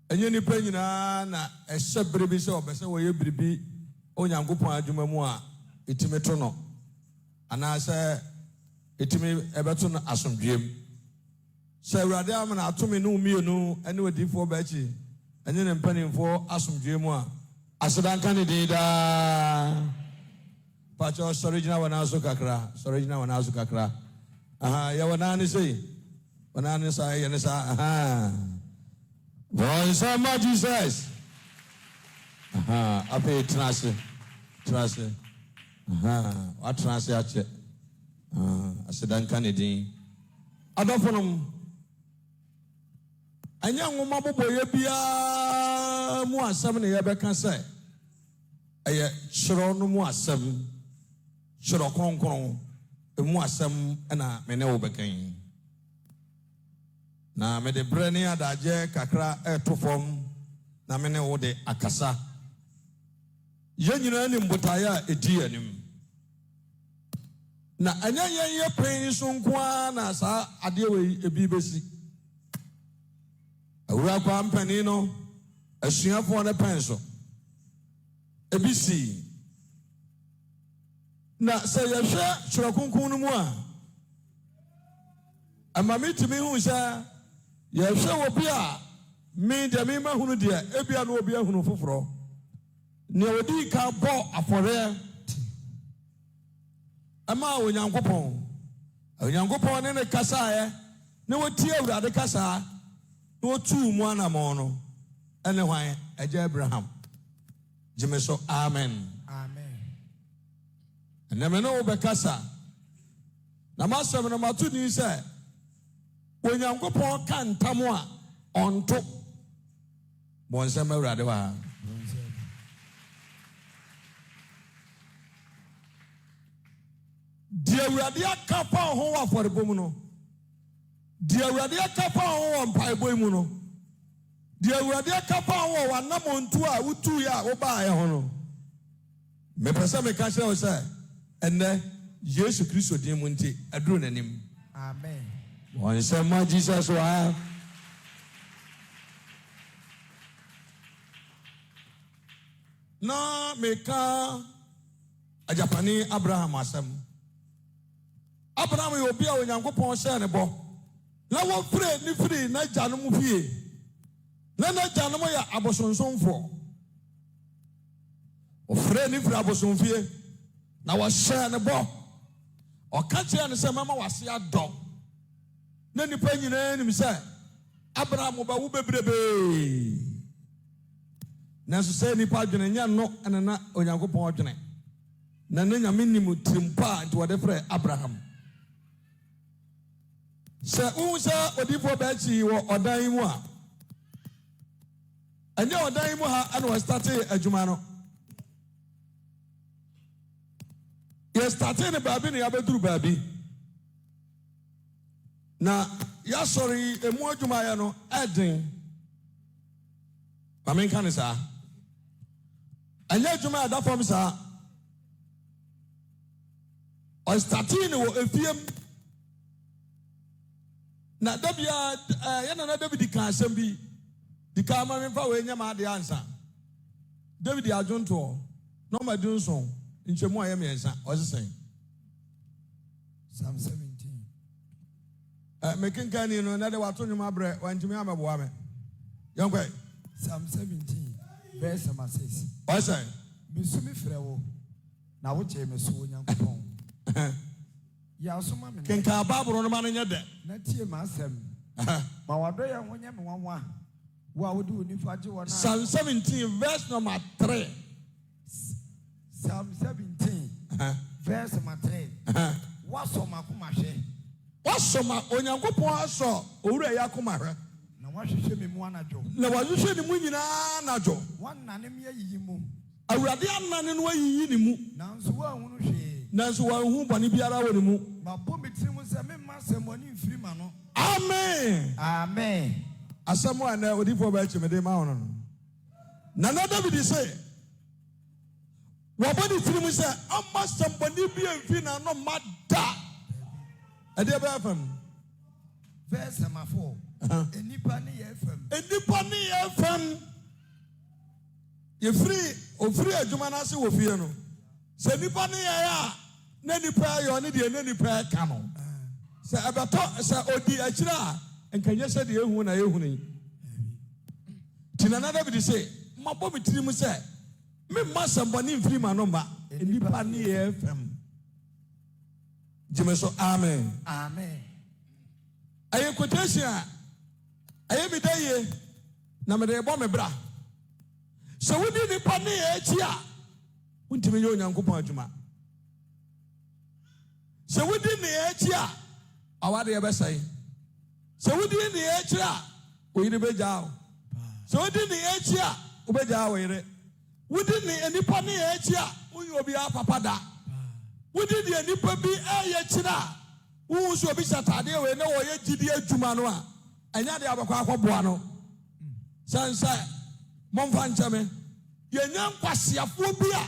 enye ni pe nyina na ehye brebi se obese wo ye bribi Onyankopon adwuma mu a etime to no anase etime ebeto no asomdwem se awurade amana atome no mienu ene wadifo bachi enye ne mpanimfo asomdwem a asedanka ne dida pacho sorigina wana so kakra aha ya wana ni sei wana ni sa ya ni sa aha voice of Jesus aha ape trase aha wa trase ache asedanka ne din adofonom anya nwoma boboye bia mu asam ne ye beka sai ɛyɛ kyerɛ no mu asɛm kyerɛ kronkron mu asɛm ɛna me ne wo bɛkan na me de brɛ ne adagye kakra ɛto fam na me ne wo de akasa yɛn nyinaa ne mbotaeɛ a ɛdi anim na ɛnyɛ yɛn yɛ pɛn so nko ara na saa adeɛ wei ebi bɛsi awura kwa mpanin no asuafoɔ ne pɛn so ebi si na sɛ yɛhwɛ twerɛ kronkron no mu a ama metumi hu sɛ yɛhwɛ wɔ bi a me deɛ mema hunu deɛ ebia no obi ahunu foforɔ nea ɔdi ka bɔ afɔreɛ ɛma onyankopɔn ne ne kasaeɛ na wɔtie awurade kasaa na wɔtuu mu anammɔn no ɛne hwan agya abraham gyeme so amen ɛnɛ me ne wo bɛkasa na masɛm no mato ni sɛ onyankopɔn ka ntam a ɔnto bɔ nsɛm awurade wɔ ha deɛ awurade aka pa ho wɔ afɔrebɔ mu no deɛ awurade aka pa ho wɔ mpaebɔ mu no deɛ awurade aka pa ho wɔ w'anammɔntu a wotuiɛ a wobaeɛ ho no mepɛ sɛ meka kyerɛ wo sɛ ɛnnɛ yesu kristo din mu nti aduru n'anim amen wɔn nsɛm ma jesus wɔ ha na meka agyapani abraham asɛm abraham yɛ obi a onyankopɔn hyɛɛ ne bɔ na wɔfiri ne firi n'agyanom fie na n'agyanom yɛ abosonsomfoɔ ɔfiri ne firi abosomfie na wɔhyɛɛ ne bɔ ɔka kyerɛ ne sɛ mama wase adɔ na nipa nyinaa nim sɛ abraham bɛwo bebrebee nanso sɛ nipa adwene nyɛ no ɛne na onyankopɔn adwene na ne nyame nim tirimpa nti wɔde frɛ abraham sɛ wohu sɛ odiyifoɔ bɛakyi wɔ ɔdan mu a ɛnyɛ ɔdan mu ha ɛna wɔstate adwuma no yɛstate ne baabi ne yɛabɛduru baabi na yɛasɔre emu adwumayɛ no ɛden ma menka ne saa ɛnyɛ adwuma a ɛda fam saa ɔstate ne wɔ efiem na dabia yɛnana david ka asɛm bi di ka ma memfa wɔ ɛnyɛ ma adeɛ ansa david adwontoɔ na ɔmadi nson nkyɛmu a yɛ mmiɛnsa ɔsesɛn Psalm 17 mekenkani no na de wato nnwom abrɛ wantumi amɛboa me yɛnkɔe Psalm 17 verse number 6 ɔsɛn mesumi frɛ wo na wokyɛe me so onyankopɔn yɛasoma me kenka baaboro no ma no nyɛ dɛ na tie m'asɛm ma wadɔ yɛ ho nyɛ me nwanwa wo a wode wo nifa gye wɔ Psalm 17 verse number 3 Psalm 17 verse number 3 woasɔ m'akoma hwɛ wasɔ ma onyankopɔn asɔ owura yɛ akoma hwɛ na wahwehwɛ me mu anadwo na wahwehwɛ ne mu nyinaa anadwo woanane me ayiyi mu awurade anane no ayiyi ne mu nanso woanhunu hwee nanso wanhu bɔne biara wɔ ne mu mabɔ me tirim sɛ memma asɛmmɔne mfiri ma no amen amen asɛm a ɛnɛ odiyifoɔ bɛakyi mede ma wo no no nana david sɛ wɔbɔ ne tirim sɛ ama sɛmbɔne bi amfi n'ano ma da ɛdeɛ bɛyɛ fam verse number 4 enipa ne yɛ fam enipa ne yɛ fam ofiri adwuma no ase wɔ fie no sɛ nipa ne yɛ a na nipa yɛ ɔne deɛ na nipa ka no sɛ ɛbɛtɔ sɛ odi akyire a nkanyɛ sɛ deɛ ehu na ehu ni ti nana david sɛ mabɔ me tirim sɛ memma sɛmbɔne mfiri ma no ma enipa ne yɛ fam gyeme so amen amen ɛyɛ quotation a ɛyɛ me da yie na mede ɛbɔ me bra sɛ wodi nipa ne yɛ akyi a wontumi yɛ onyankopɔn adwuma sɛ wodi ne yɛ akyi a awade yɛbɛsɛe sɛ wodi ne yɛ akyi a oyere bɛgyaa wo sɛ wodi ne yɛ akyi a wobɛgyaa wo yere within the nipa ne echia uyu obi papa da within the nipa bi chira wo so obi satade we na wo ye gidi adwuma no a enya de abakwa akọboa no sansa momfa ncheme ye nya nkwasiafo bi a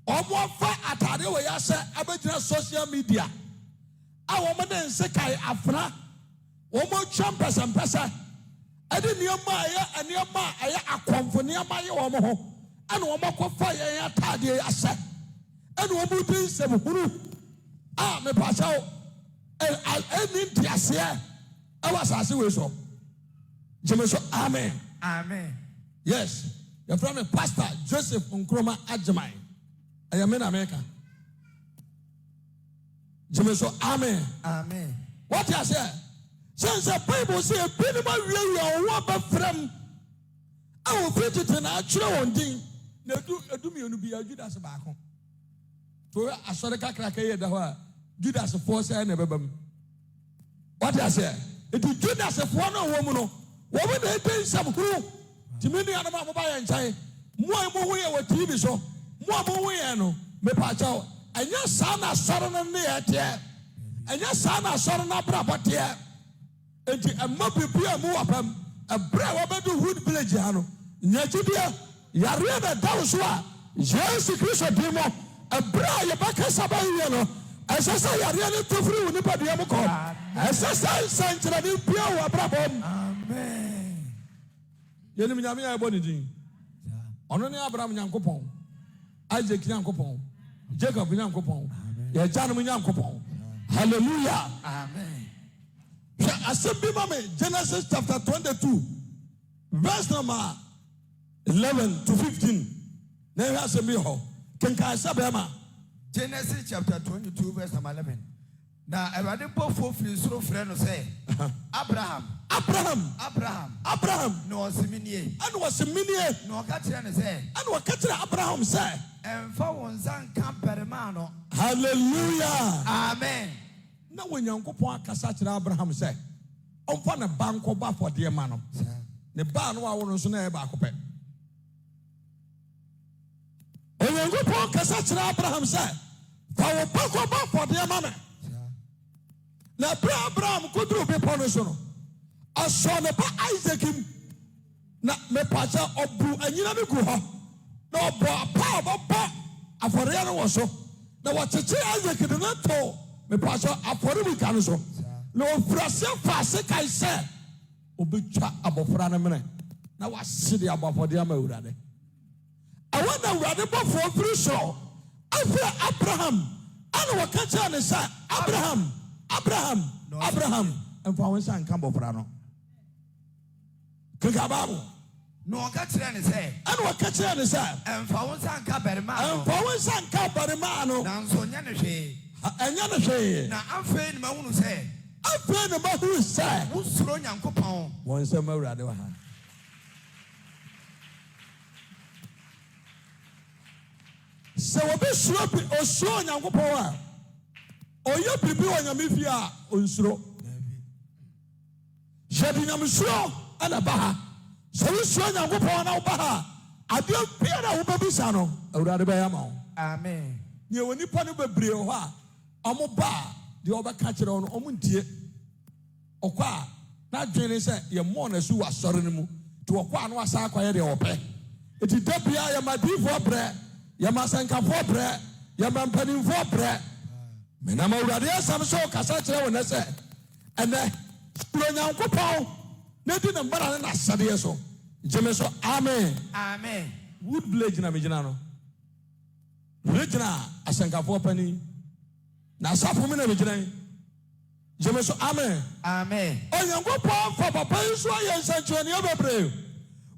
omo fa atade we ya se abegyina social media a wo mo den se kai afra wo mo champesa ade nioma aye akomfo nioma ye wo mo ho ane wo makọfa ye atade ase ane wo mo din se huru a me pasawo any diasia I was asking we so. Amen. Amen. Yes. Your friend Pastor Joseph Nkrumah Ajimai. I am in America. Amen. Amen. What you say? Since the Bible says, "Minimum really or what from." I will preach it in a true one thing. No do me on be a Judas back home. To a sort of cracker that Judas force and never. What I say? It is Judas a one woman. Woman, they pay some crew. To many other mobile and say, more way with TV show, more way, no, me pacho. And your son are sorrow and near tear. And your son are sorrow up property. And a mobile beer move up a brave about the wood village. Najudia, Yarena Dawswa, Jesus Christ of Demo, a brave Bacasaba. As I say, I really too free with anybody. As I say, Saint Radi Pio, Abraham. Amen. Yenimia Bonidi. Only Abraham Yankopon, Isaac Yankopon, Jacob Yankopon, Yajan Yankopon. Hallelujah. Amen. I said, Genesis chapter 22, verse number 11 to 15. Then I said, Can I say, Genesis chapter 22, verse number 11. Now, I read the book for free, friend say, Abraham. No, Siminie. And was Siminie. No, Catherine say. And what Catherine Abraham said. And for one son, Campermano. Hallelujah. Amen. Now, when young Copa Cassatra Abraham said, on fun a bank of bar for dear man. The barn was on a back. And when Copa Cassatra Abraham said, for a bank of bar for dear man. Now, Abraham could do be punished. I saw the Isaac him. Now, me pacha obu and you never go. No, power, a foreigner was so. Now, what Isaac did not tell me pacha a foreign can so. No, Brazil fast, I said, Obicha above Franamene. Now, I see the above for the American. I want to run about for free show. I feel Abraham. I know what catch and say, Abraham, and for one son, Cambo Frano. Kikababu. No, Catherine say, and what catch and say, and for one son, Cabermano. And for one son, Cabermano. Now, so Yanashe. And Yanashe. Now, I'm afraid my own say. I'm afraid about who say. Who's throwing Uncle Pound? One summer rather. So, a bit sloppy or so, Uncle Power. Or you people on your mafia on slow. Shedding a slow and a baha. So you saw your whoop on our baha. I don't fear a whoopabisano, or rather by amount. Amen. You will nip on a brio, Amo bar, the overcatcher on Omuntie. Oqua, not Jenny said, your mourners who are sorry to a quan was acquired your pay. It is Dopia, my beef for bread, Yamasanka for bread, Yaman for bread. I'm already some so Cassatra when I said, and then Splendid Copo, nothing but an Asadiaso. Jemeso, Amen. Amen. Wood blade in Amigiano. Regina, Asanka for penny. Now, Sapumin Amigian. Jemeso, Amen. Amen. Oh, young Copo for Papa is why I sent you any other brave.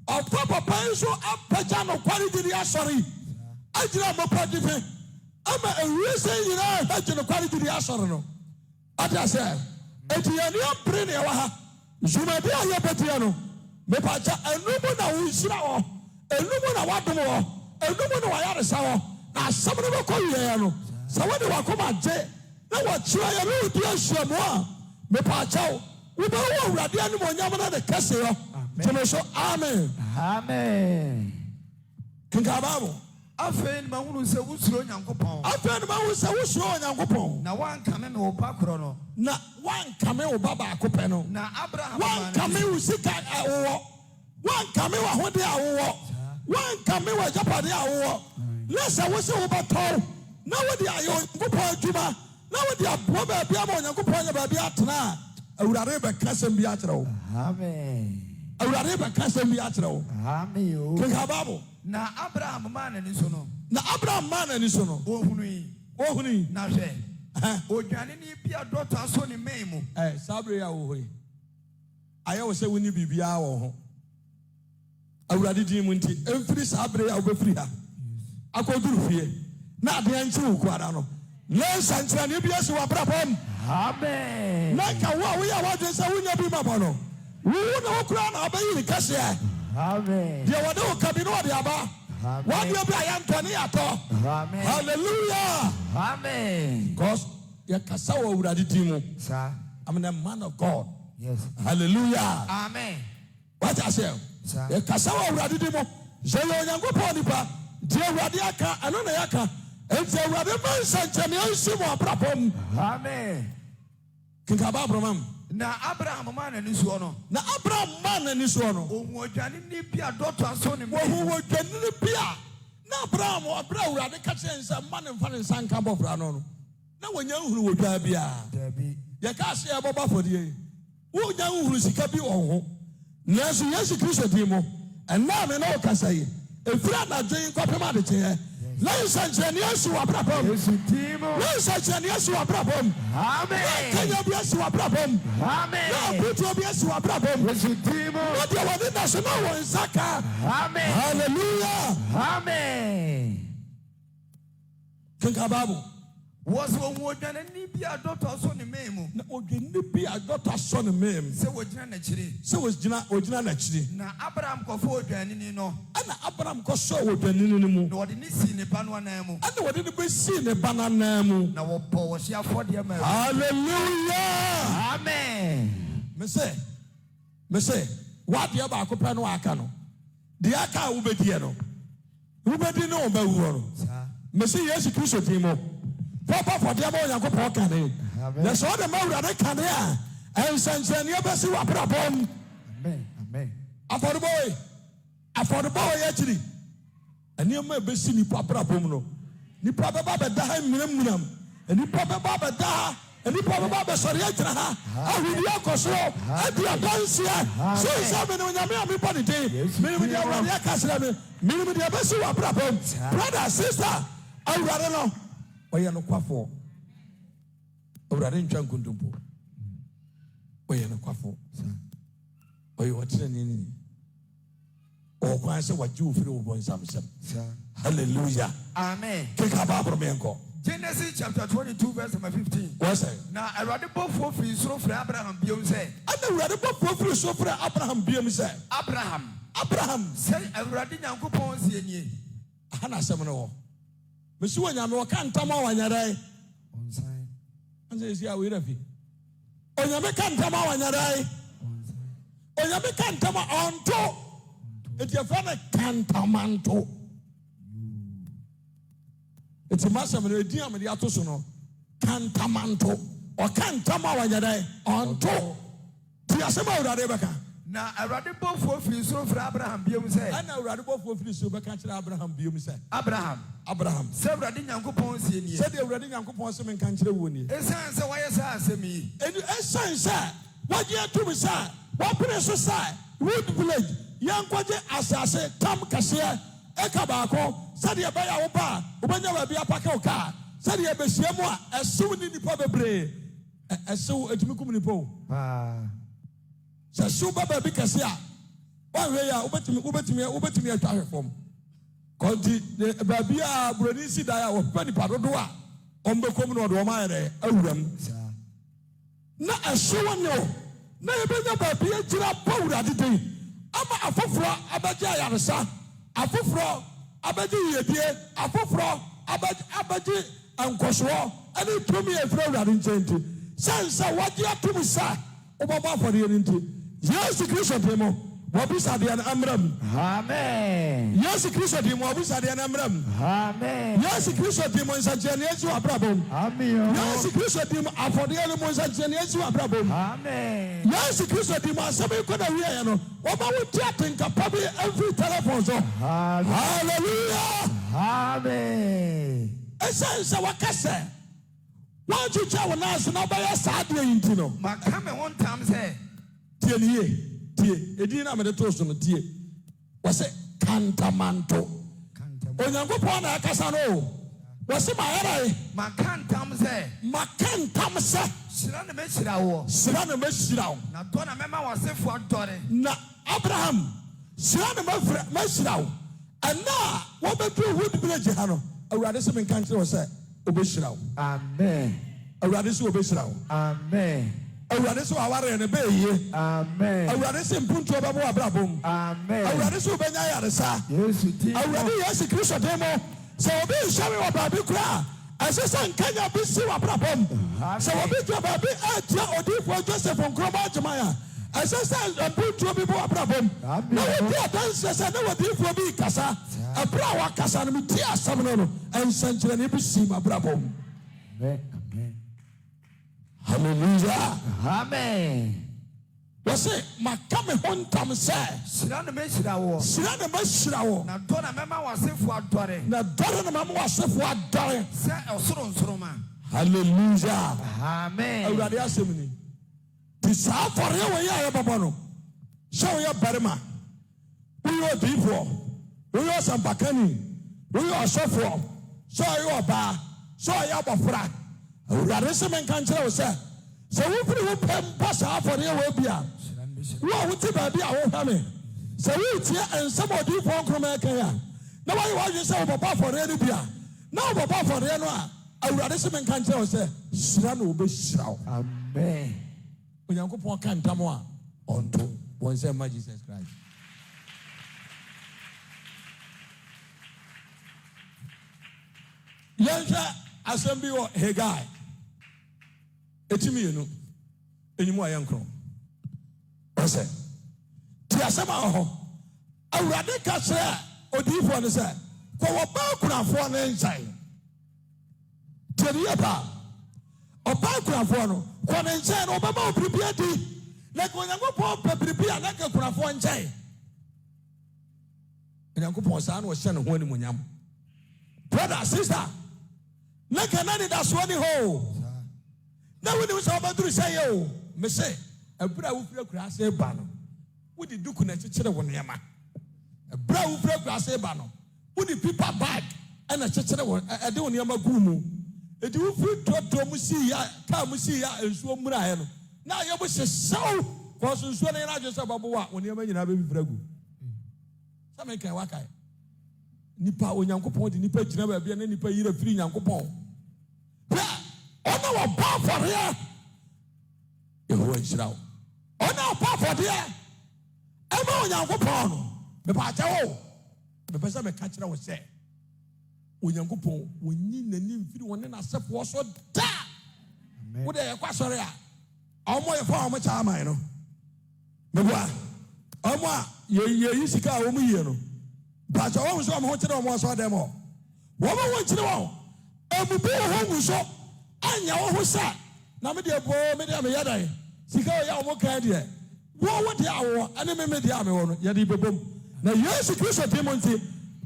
Or Papa is so up Pajano quality, sorry. I did not know what I'm a reason you know that you quality the astrono. What I said, it's a new brain. Zumadia Yapetiano, Mepacha, and Lumina Wisra, and Lumina Watamo, and Lumina Wayarasawa. Now, some of them call you, so when you are come at J, now what you are a dear Shamoa, Mepacha, we don't want Radian Yamana the Casio. Amen. Amen. Kenka Bible. Afei ma hunu sɛ wusuro Nyankopɔn. Afei ma hunu sɛ wusuro Nyankopɔn. Na wankame me wo ba korɔ no. Na wankame wo ba baako pɛ no. Na Abraham wankame wo sika awowɔ. Wankame wo ahode awowɔ. Wankame wo agyapade awowɔ. Lesa wo sɛ wo bɛtɔw. Na wo de ayɛ Onyankopɔn adwuma. Na wo de aboa baabi ama Onyankopɔn nyɛ baabi atena. Awurade bɛka asɛm bi akyerɛ wo. Amen. Awurade bɛka asɛm bi akyerɛ wo. Amen. Kenka Bible. Na Abraham ma n'ani so no. Na Abraham ma n'ani so no. Ohunu yi. Ohunu yi. Na hwɛ. Odwane ni bi adɔtɔ aso ne mɛn mu. Sabre ya wo hoi. Ayɛ wo sɛ woni bibia wɔ ho. Awurade din mu nti emfiri sabre ya wo befiri ha. Akɔduru fie. Na ade anchi wo kwara no. Lensa nkyerɛne bi asi wɔ abrabɔm. Amen. Na ka wo a woyɛ wadwen sɛ wonya bi mabɔ no. Wo na wo kura na abayi ne kɛseɛ. Amen. Deɛ wɔde wo kabi no wɔde aba. Wɔde bi ayɛ ntɔne yɛatɔ. Amen. Hallelujah. Amen. Because yɛkasa wɔ Awurade din mu. Sir. I'm a man of God. Yes. Hallelujah. Amen. What I say? Yɛkasa wɔ Awurade din mu. Sɛ yɛ Onyankopɔn nipa. Deɛ Awurade aka ɛno na yɛaka. Enti Awurade ma nsɛnkyerɛnne ansi mu abrabɔm. Amen. Kenka Bible mam. Na Abraham ma n'ani soɔ no. Na Abraham ma n'ani soɔ no. Ohun odwane ni bi adɔtɔ aso ne mɛn. Ohun odwane ni bi a. Na Abraham ɔbrɛ Awurade ka kyerɛ nsa mma ne mfa ne nsa nka bɔfra no no. Na wɔnya nhuru wɔ dwa bia. Dabi. Yɛka ase yɛbɔbɔ afɔdeɛ. Wonya nhuru sika bi wɔ ho. Nanso Yesu Kristo din mu. Ɛnna me na ɔkasa yi. Efiri anadwo yi nkɔpem adekyɛ. Lensa nkyerɛne asi wɔ abrabɔm. Lensa nkyerɛne asi wɔ abrabɔm. Amen. Kenya bi asi wɔ abrabɔm. Amen. Na abutuo bi asi wɔ abrabɔm. Na deɛ wɔde na so na wɔn nsa ka. Amen. Hallelujah. Amen. Kenka Bible. Wɔsi ohun odwane ni bi adɔtɔ aso ne mɛn mu. Na odwane ni bi adɔtɔ aso ne mɛn mu. Sɛ wɔgyina n'akyiri. Sɛ wɔgyina n'akyiri. Na Abraham kɔfɔ odwane ni no. Ɛna Abraham kɔsɔ odwane ni mu. Na wɔde ne si ne ba no anan mu. Ɛna wɔde ne bɛ si ne ba n'anan mu. Na wɔbɔ wɔsi afɔdeɛ ma. Hallelujah. Amen. Mese wadeɛ baako pɛ no aka no. Deɛ aka a wobɛdiɛ no. Wobɛdi ne wɔbɛwu no. Mese Yesu Kristo din mu. Papa fɔdeɛ ma Onyankopɔn kane. Na sɛ ɔde ma Awurade kane a nsɛnkyerɛnneɛ bɛsi wɔ abrabɔm. Amen. Afɔrebɔ yɛ akyiri. Nneɛma ɛbɛsi nipa abrabɔm no. Nipa bɛba bɛda ha mmunammunam. Nipa bɛba bɛda ha. Nipa bɛba bɛsɔre agyina ha. Ahudi akɔ soro. Adi adanseɛ. So nsa mi ni Onyame a mi bɔ ne din. Minimu deɛ Awurade aka kyerɛ mi. Minimu deɛ bɛsi wɔ abrabɔm. Brother, sister, Awurade no. Ɔyɛ no kwafoɔ. Awurade ntwa nkontompo. Ɔyɛ no kwafoɔ. Ɔyɛ ɔkyerɛneni. Ɔkwan sɛ wagye wo firi wo bɔnsamsɛm. Hallelujah. Amen. Kenka Bible me nkɔ. Genesis chapter 22 verse number 15. What's that? Na Awurade bɔfoɔ firi soro frɛ Abraham biom sɛ. Ɛna Awurade bɔfoɔ firi soro frɛ Abraham biom sɛ. Abraham. Sɛ Awurade Nyankopɔn sie nie. Aha na asɛm no wɔ. Mesi wɔ Nyame wɔka ntam a wanyɛ dɛn. Anse esi a wɔyera fi. Onyame ka ntam a wanyɛ dɛn. Onyame ka ntam a ɔnto. Eti ɛfɛ no kantamanto. Eti masɛm no edin a mede ato so no kantamanto. Ɔka ntam a wanyɛ dɛn ɔnto. Ti asɛm a Awurade bɛka. Na Awurade bɔfoɔ firi soro frɛ Abraham biom sɛ. Ɛna Awurade bɔfoɔ firi soro bɛka kyerɛ Abraham biom sɛ. Abraham. Sɛ Awurade Nyankopɔn sie nie. Sɛdeɛ Awurade Nyankopɔn sɛ menka nkyerɛ wo nie. Ɛsiane sɛ wɔyɛ saa asɛm yi. Ɛsiane sɛ wɔgye atum sɛ wɔpene so sɛ wood village yɛnkɔgye asase tam kɛseɛ ɛka baako sɛdeɛ ɛbɛyɛ wo ba a wobɛnya baabi apaka wo kaa sɛdeɛ ɛbɛhyia mu a ɛsew ne nnipa bebree ɛsew ɛtumi kum nnipa o. Sɛ sew ba baabi kɛse a woahwɛ yi a wobɛtumi atwa ahwɛ fam. Kɔnti baabi a buroni si dan a wɔpɛ nipa dodo a ɔmbɛkɔm na ɔde wɔn ayɛ dɛ awuram. Na ɛsew ne o na yɛbɛnya baabi agyina bɔ Awurade din ama afoforɔ abɛgye ayaresa afoforɔ abɛgye yiyedie afoforɔ abɛgye nkɔsoɔ ɛne tumi efiri Awurade nkyɛn nti sɛnsa wɔgye atum sa wobɛbɔ afɔdeɛ no nti Yesu Kristo din mu Wabisa de an amram. Amen. Yes, Christo de Wabisa de an amram. Amen. Yes, Christo de Monsanjaniasu Abrabom. Amen. Yes, Christo de Afodiano Monsanjaniasu Abrabom. Amen. Yes, Christo de Masabi Kodariano. What about chatting Kapabi every telephone? Hallelujah. Amen. Essence Wakase. Why don't you tell us now by a sad way into no? My come one time say, Tie, Edina Meditoson, tie. Was it Cantamanto? Onyankopon Akasano. Was it my area? my cantam say, Makantamsa. Sirana Meshirawo. Sirana Meshirao. Now, don't remember was a for daughter. Na Abraham. Sirana Meshirao. And now, what the two would be Jehano? A radism in country was said, Obeshirao. Amen. A radism Obeshirao. Amen. A radism Aware and a bay. Amen. A radism Punto Abrabum. Amen. A radism Benayarasa. Yes, it is. I already yes, a Christian demo. So be showing what Baby cry. As a son, can you be see what problem? So a bit of Baby or deep for Joseph from Groma Jamaya. As a son, a put to people a problem. No, dear dancers, I know what deep for me, Casa. A brow Casa and Tia Samano and Central Nibisi, my problem. Amen. Hallelujah. Amen. What's it? My coming home time say. Sirana Meshirawo. Sirana Meshirawo. Now, don't remember was a for daughter. Now, don't remember what's it for daughter. Say, or Soroma. Hallelujah. Amen. Awurade asɛm ni ti saa afɔre wɔ yɛ a yɛbɛbɔ no sɛ woyɛ barima woyɛ odiyifoɔ woyɛ ɔsampakani woyɛ ɔsɔfoɔ sɛ ɔyɛ ɔbaa sɛ ɔyɛ abɔfra Awurade sɛ menka nkyerɛ wo sɛ wofiri wo pɛ mpɔ saa afɔre wɔ bi a wo a wote baabi a wohwɛ me sɛ woretie nsɛm odiyifoɔ nkroma ɛka a na woayɛ w'adwene sɛ wobɛbɔ afɔre no bi a na wobɛbɔ afɔre no a Awurade sɛ menka nkyerɛ wo sɛ hyira na wobɛhyira wo. Amen. Onyankopɔn ka ntam a ɔnto wɔn sɛ ma Jesus Christ. Yɛnhwɛ asɛm bi wɔ Hagai. Ɛtimi yɛnu ɛnyimu a yɛnkorɔ. Ɔsɛ ti asɛm a hɔ Awurade ka kyerɛ odiyifoɔ no sɛ kɔ wɔ baa kunafoɔ ne nkyɛn. Tiɛni yɛ paa ɔbaa kunafoɔ no kɔ ne nkyɛn no ɔbɛma obiribi adi na Onyankopɔn pɛ biribi a na ka kunafoɔ nkyɛn. Onyankopɔn saa na ɔhyɛ ne ho animuonyam. Brother, sister, na ka na nidasoɔ ne hɔ na wonim sɛ ɔbɛduru sɛ yɛ o me se ɛberɛ a wofiri akuraase ba no wode duku na kyekyere wo nneɛma. Ɛberɛ a wofiri akuraase ba no wode paper bag ɛna kyekyere wo ɛde wo nneɛma gu mu. Edi wofiri tɔtɔ mu si ya kaa mu si ya nsuo mmuraeɛ no na ayɛ mo hyehyɛw kɔɔso nsuo no yɛn adwe sɛ ɔbɛbɔ a wo nneɛma nyinaa bɛfifiri agu. Sɛ menka wakae nipa Onyankopɔn de nipa gyina baabi a na nipa yira firi Nyankopɔn. Ɔna wɔbɔ afɔreɛ Yehowa nhyira wo. Ɔna ɔbɔ afɔreɛ ɛma Onyankopɔn no mepaakyɛ wo mepɛ sɛ meka kyerɛ wo sɛ Onyankopɔn wonyi n'anim mfiri wɔne n'asɛfoɔ so da. Wode yɛkɔ asɔre a ɔmo yɛfa ɔmo kyɛ aman no meboa ɔmo a yɛyi sika a ɔmo yie no baakyɛ ɔmo nso ɔmo ho kyerɛ ɔmo asɔ dɛm hɔ wɔn ho nkyerɛ wɔn emubi wɔ ho ngu so anya wɔ ho sɛ na me deɛ boo me deɛ meyɛ dan sika ɔyɛ ɔmo kan deɛ wɔn deɛ awɔ ɛne me deɛ amewɔ no yɛde bɛbom na Yesu Kristo di mu nti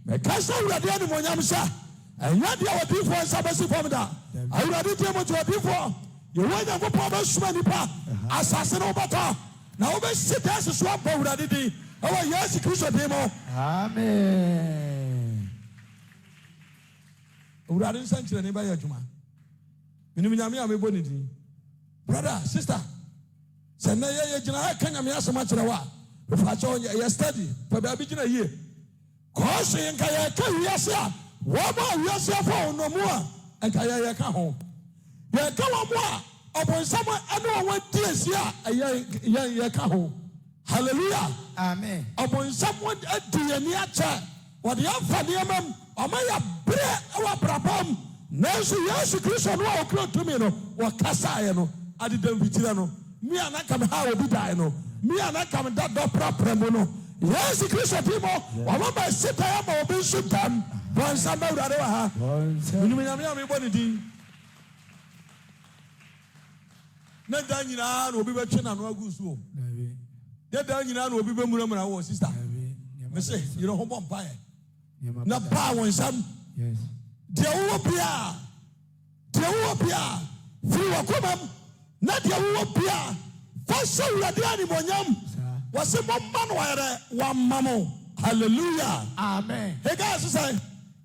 mɛka sɛ Awurade animuonyam sɛ ɛnyɛ deɛ wɔdiifoɔ nsa bɛsi fam da Awurade di mu nti wɔdiifoɔ yɛwɔ Nyankopɔn bɛsoma nipa asase no wobɛtɔ na wobɛsi da ase so abɔ Awurade din ɛwɔ Yesu Kristo di mu. Amen. Awurade nsa nkyerɛnne bɛyɛ adwuma menim Nyame a mebɔ ne din. Brother, sister, sɛ nnɛ yɛgyina ha ka Nyame asɛm akyerɛ wo a mefaakyɛ yɛ study pɛ baabi gyina yie kɔɔhye nka yɛka wiase a wɔma wiase afa ɔnɔmu a nka yɛka ho yɛka wɔ mo a ɔbonsam ɛne wɔn adi asi a yɛka ho. Hallelujah. Amen. Ɔbonsam adi yɛni akyɛ wɔde afa nneɛma mu ɔma yɛ berɛ ɛwɔ abrabam nanso Yesu Kristo no a ɔkura tumi no wɔkasaeɛ no adeda mfitire no me a na ka me ha obi dae no me a na ka me da dɔprapra mu no Yes, Christian people. Wama ba sita ya ma obi sutam. Bonsa ma urade wa ha. Minimi nyame me boni din. Na dan nyina na obi be twe na no agusu o. Ya dan nyina na obi be muramura wo sister. Me say, you know hom bompa e. Na ba won sam. Yes. Dia wo bia. Fi wa komam. Na dia wo bia. Fa so urade ani monyam. Wase bomba no were wa mamo. Hallelujah. Amen. Haggai say,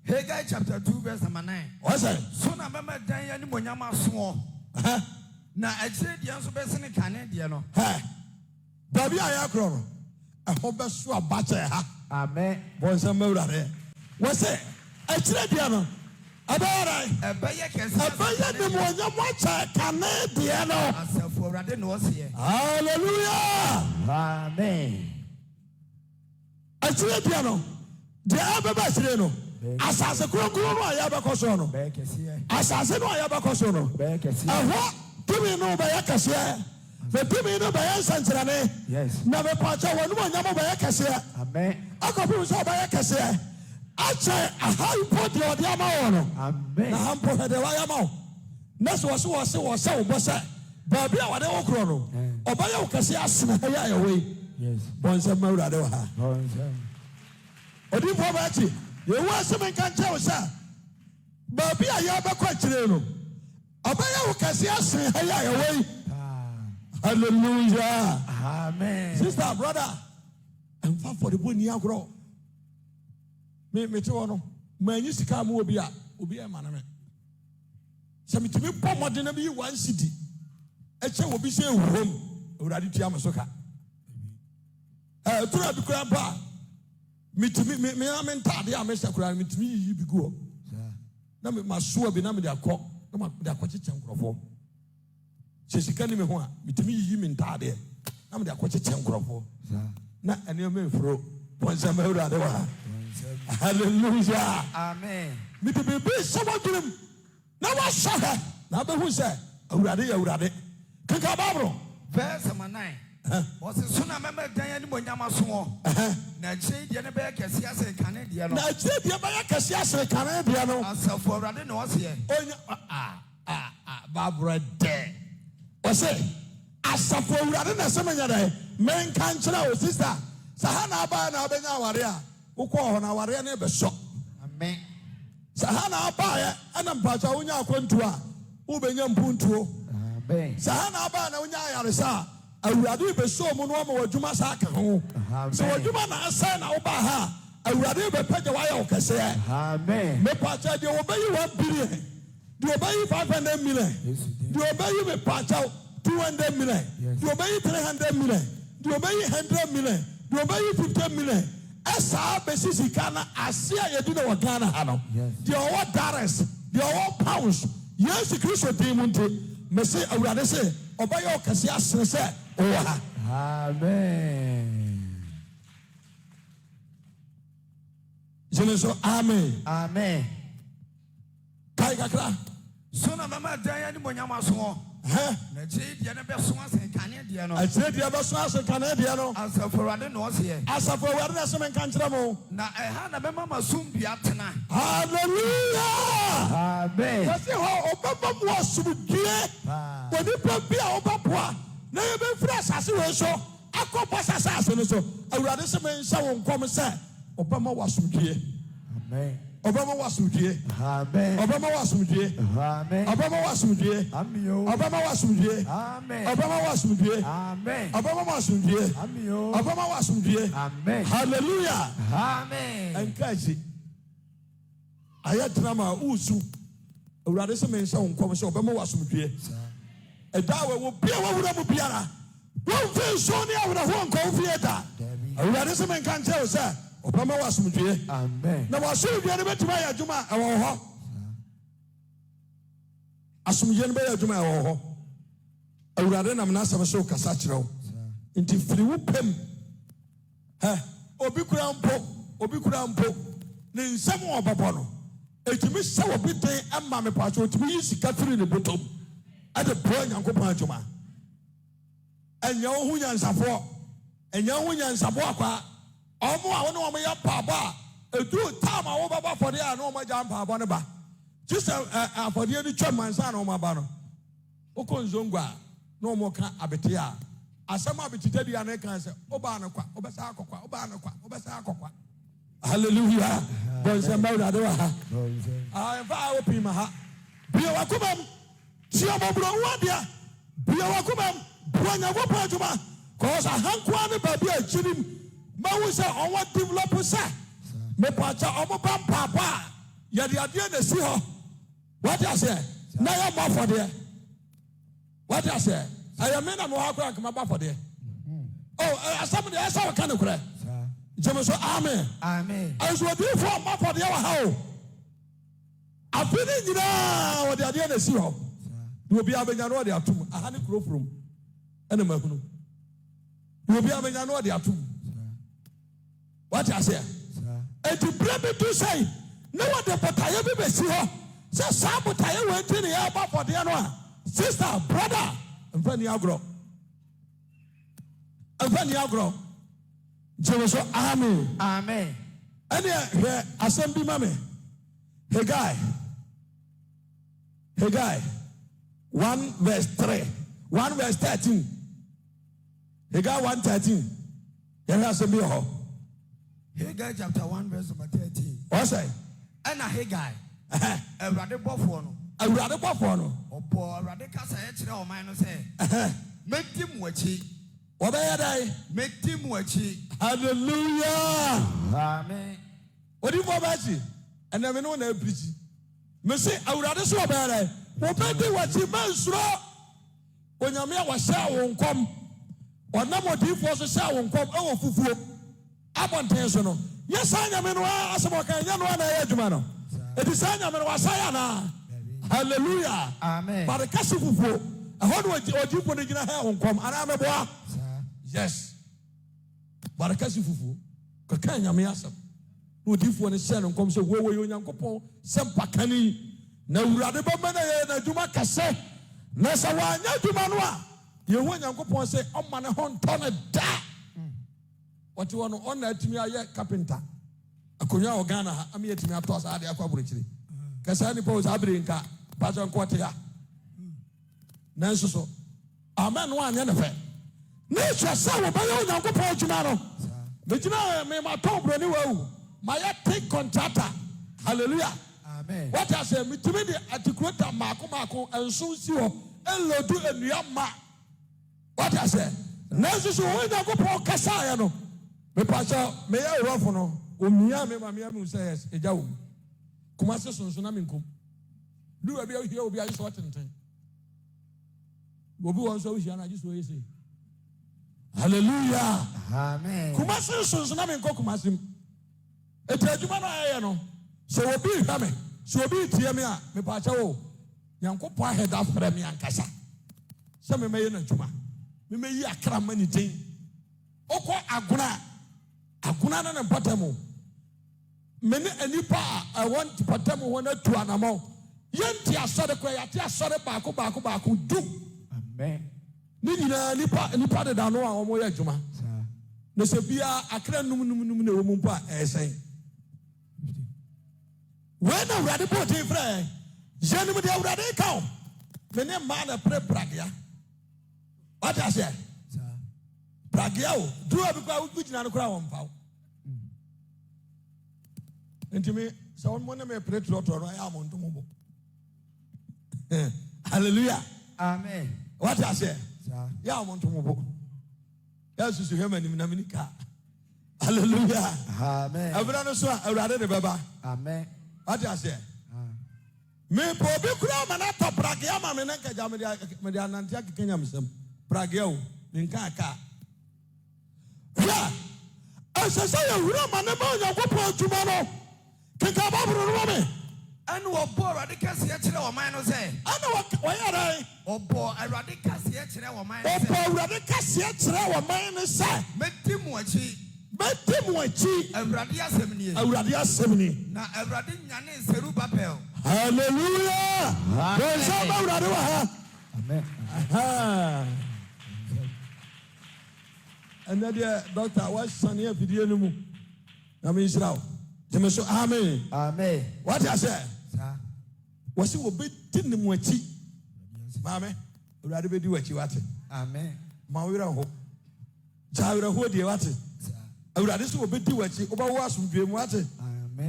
Haggai chapter 2 verse number 9. What say? So na mama dan ya ni monyam aso. Na agire dia nso be sene kane dia no. Baby aya kro no. Eho be so abache ha. Amen. Bonsa mawurade. What say? Agire dia no. Abara. Ebeye kese. Ebeye ni monyam acha kane dia no. Asafo urade no ose. Hallelujah. Amen. Agire dia no. Dia abeba sire no. Asase kuro no aya ba koso no. Be kese. Asase no aya ba koso no. Be kese. Eho tumi no ba yakase. The tumi no ba yansantrane. Yes. Na be pacha wonu monyam ba yakase. Amen. Akopi so ba yakase. Ache ahai podi odi ama wono. Amen. Na hampo hede wa yama. Neso wose wo bosa. Baby a wade wo kro no. Obaya wo kase asena ya ya we. Yes. Bonsa mawurade wa ha. Bonsa. Odi fo ba chi. Ye wo asem kan che wo sa. Baby a ya ba kwa kire no. Obaya wo kase asena ya ya we. Hallelujah. Amen. Sister, brother. And for the boni agro. Me to no. Manyi sika mu obi e maname. Se mitimi pomode na bi 1 cedi. Eche obi se ehom. Urade tua masoka. Tura bi kura ba. Mitimi me amenta de amesa kura mitimi yi bi go. Na me maso bi na me de akọ. Na me de akọ cheche nkrofo. Se sika ni me ho a mitimi yi mi ntade. Na me de akọ cheche nkrofo. Na ene me fro. Ponsa me urade wa. Hallelujah. Amen. Me be someone dream. Na wa shaha. Na be hu say awurade. Kanka Bible. Verse number 9. Was suna mama dan ya ni monyam aso. Na gye dia ne be kese ase kane dia no. Na gye dia be kese ase kane dia no. Asafo awurade no ose. Onya Bible de. Ose asafo awurade na semanya dai. Men kan kira o sister. Sahana ba na obenya aware a. Ukọ ho na aware na be so. Amen. Sahana ba ya ana mpacha wonya akwantu a. Ubenya mpuntuo. Amen. Sahana ba na wonya ayaresa. Awurade be so mu no ma wadwuma sa ka ho. So wadwuma na asa na wo ba ha. Awurade be pagya wa ya okese. Amen. Me pacha de obayi 1 billion. De obayi 500 million. De obayi me pacha 200 million. De obayi 300 million. De obayi 100 million. De obayi 50 million. Esa be sisika na asia ye di na wa Ghana ha no. De owo dollars, de owo pounds. Yes, Christ din mu nti. Me say awurade say obayi okese asene say Amen. Jeneso amen. Amen. Kai kakra. Sona mama dan ya ni monyam aso. Na gye dia ne be so ase kane dia no. Agye dia be so ase kane dia no. Asafo awurade no ose. Asafo awurade na se men kan kire mo. Na eha na be mama sum bia tena. Hallelujah. Amen. Wasi ho obaba mo asubudie. Woni pa bia obapoa. Na ye be fira asase we so. Akọpọ asase no so. Awurade se men sha won kom se obama wasubudie. Amen. Obama wasubudie. Amen. Obama wasubudie. Amen. Obama wasubudie. Amio. Obama wasubudie. Amen. Obama wasubudie. Amen. Obama wasubudie. Amio. Obama wasubudie. Amen. Hallelujah. Amen. Enkaji. Aya drama usu. Awurade se men sha won kom se obama wasubudie. Edawe wo bia wo wura mu biara. Won fe so ni awura ho nko fie da. Awurade se men kan che o se obama wasubudie. Amen. Na wasubudie ne betima ya adwuma ewo ho. Asumdie ne be ya adwuma ewo ho. Awurade nam na asem so kasa kire wo. Nti firi wo pem. Obi kura mpo. Ne nsem obabo no. Etimi se obi den amma me pa so etimi yi sika firi ne botom. Ade pro Nyankopɔn adwuma. Enya wo hu nyansafo. Enya wo nyansafo akwa. Omo a wonu omo ya paba edu time a wo baba for there no omo jam paba ne ba. Just for there ni twa mansa na omo ba no. Okonzongwa no omo ka abete a. Asama abetita dia na kan se oba na kwa obesa akokwa oba na kwa obesa akokwa. Hallelujah. Bonse mawda de wa ha. Ah fa opi ma ha. Bia wakumam. Tia mobro wadia. Bia wakumam. Buanya wo pa juma. Cause ahankwa ne ba bia chirim. Ma wo se onwa develop sa. Me pa cha omo pam papa. Ya de ade na si ho. What you say? Na ya ma for there. What you say? I am na mo akwa kama ba for there. Oh, asam de asa kan kura. Jemeso amen. Amen. Aso di for ma for there wa ha o. Afini nyina wo de ade na si ho. Do obi abenya no de atum. Aha ne kurofrom. Ena mahunu. Do obi abenya no de atum. What you say? And to bring me to say, no one the potaye be see her. Say some potaye went in the air for the other. Sister, brother, and Fanny Agro. And Fanny Agro. Jeruso, amen. Amen. And here, assembly mammy. Hey guy. 1 verse 3. 1 verse 13. Hey guy 1:13. Here assembly ho. Haggai chapter 1 verse number 13. What say? And a Haggai. Awurade bɔfoɔ no. Awurade bɔfoɔ no. Ɔbɔ awurade kasa yɛ kyerɛ ɔman no sɛ. Mɛdi mu akyi. Ɔbɛyɛ dɛ. Mɛdi mu akyi. Hallelujah. Amen. Odi fo baachi. Ɛna me no na preach. Me say awurade so ɔbɛyɛ dɛ. Ɔbɛdi wakyi mansuro. Onyame a wɔhyɛ wo nkɔm. Ɔnam odiifo so hyɛ wo nkɔm ɛwɔ fufuo. Abonten so no. Yes anyame no asɛm ɔka nya no na ɛyɛ adwuma no. It is anyame no wasaya na. Hallelujah. Amen. But kasi fufuo. Ɛhɔ no odiifo no gyina ha wo nkɔm ana meboa. Yes. But kasi fufuo. Kaka nyame asɛm. No odiifo no hyɛ no nkɔm sɛ wo yɛ Onyankopɔn sɛ mpakani. Na awurade bɛma na yɛ na adwuma kɛse. Na sɛ wanya adwuma no a yɛhu Onyankopɔn sɛ ɔma ne ho ntɔ ne da. What you want on that to me, I carpenter. A Konya or Ghana, I mean, to me, I toss out the aquabrichy. Cassani pose Abrinka, Pajan Quatia. Nancy so. A man one Yennefer. Nature, son of my own Uncle Paul Jumano. But you know, may my top renewal. My take contractor. Hallelujah. Amen. What I say, me to me, the articulate Marco, and soon see you. Hello, do a Yama. What I say? Nancy so, when I go Paul Cassano. Me pacha me ya rofo no omia me mamia me say yes eja wo kuma se sonso na me nkom do we be here obi ayi so tenten obi won so wo hia na ji so yesi hallelujah Amen. kuma se sonso na me nkom kuma sim etaduma na aye no so obi hwa me so obi tie me a me pacha wo Nyankopon ahead afre me ankasa se me meye na dwuma me meyi akra mani den okọ aguna na mpatamu mene anipa I want patamu wona tu anamo yenti asore kwa yati asore baako du Amen. ni nyina nipa de da no a omo ye adwuma na se bia akra num na omu mpa esen when awurade put in frɛ jenim de awurade ka mene ma na pragia what I say pragiao do abikwa wugina no kura won paw entimi so won mo na me pray to no ya mo ntomo hallelujah Amen. what I say ya mo ntomo bo ya susu hema ni na minika hallelujah Amen. abra no so awurade de baba Amen. what I say me po bi kura ma na to pragia ma me na nkaja me de anantia kekenya mesem pragiao nka aka yeah, as I say, a woman, a man, a couple of tomorrow. Can come up with a woman. And what poor radicals yet or mine say? I know why are I? Oh, poor radicals yet or mine. Oh, poor radicals yet or mine say. Metimuachi. A radia semini. A radia semini. Now, a radian is Serubapel. Hallelujah. Amen. And then, Doctor, what's Sunny video? na me Israel jeme so amen what I say wasi wo be tin mu achi maame urade be di wachi wate ma wira ho jawira ho de wate urade so wo be di wachi oba wo asomdwe mu wate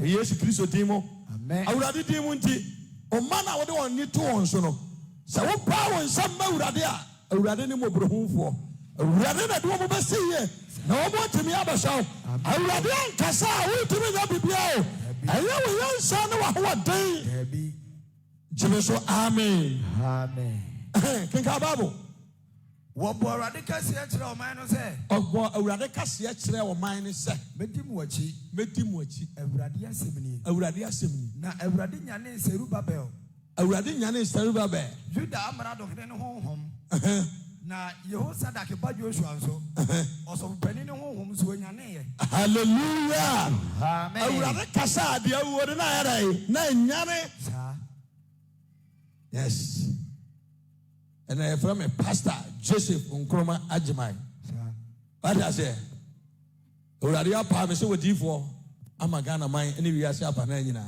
Yesu Kristo din mo urade din mu nti o mana wo de won ni to won so no se wo pa won sam ma urade a urade ni mo brohunfo urade na de wo be seye na wo mo timi abasaw urade ankasa wo timi na bibia o aye wo yansa na wa ho den jeme so amen kenka Bible Wobo awurade kase kyerɛ ɔman no sɛ ɔbɔ awurade kase kyerɛ ɔman no sɛ medi mu akyi awurade asɛm ni na awurade nyane Serubabel Juda amradɔhene ne honhom na Yehosadak ba Joshua nso ɔsɔfopani ne honhom so onyane yɛ hallelujah awurade kase ade awuo na yɛrɛ na nyane yes and I from a pastor Joseph Nkrumah Ajimai. What I say? Already up, I say what you for? I'm a Ghana mine. Anyway, I say up an engine.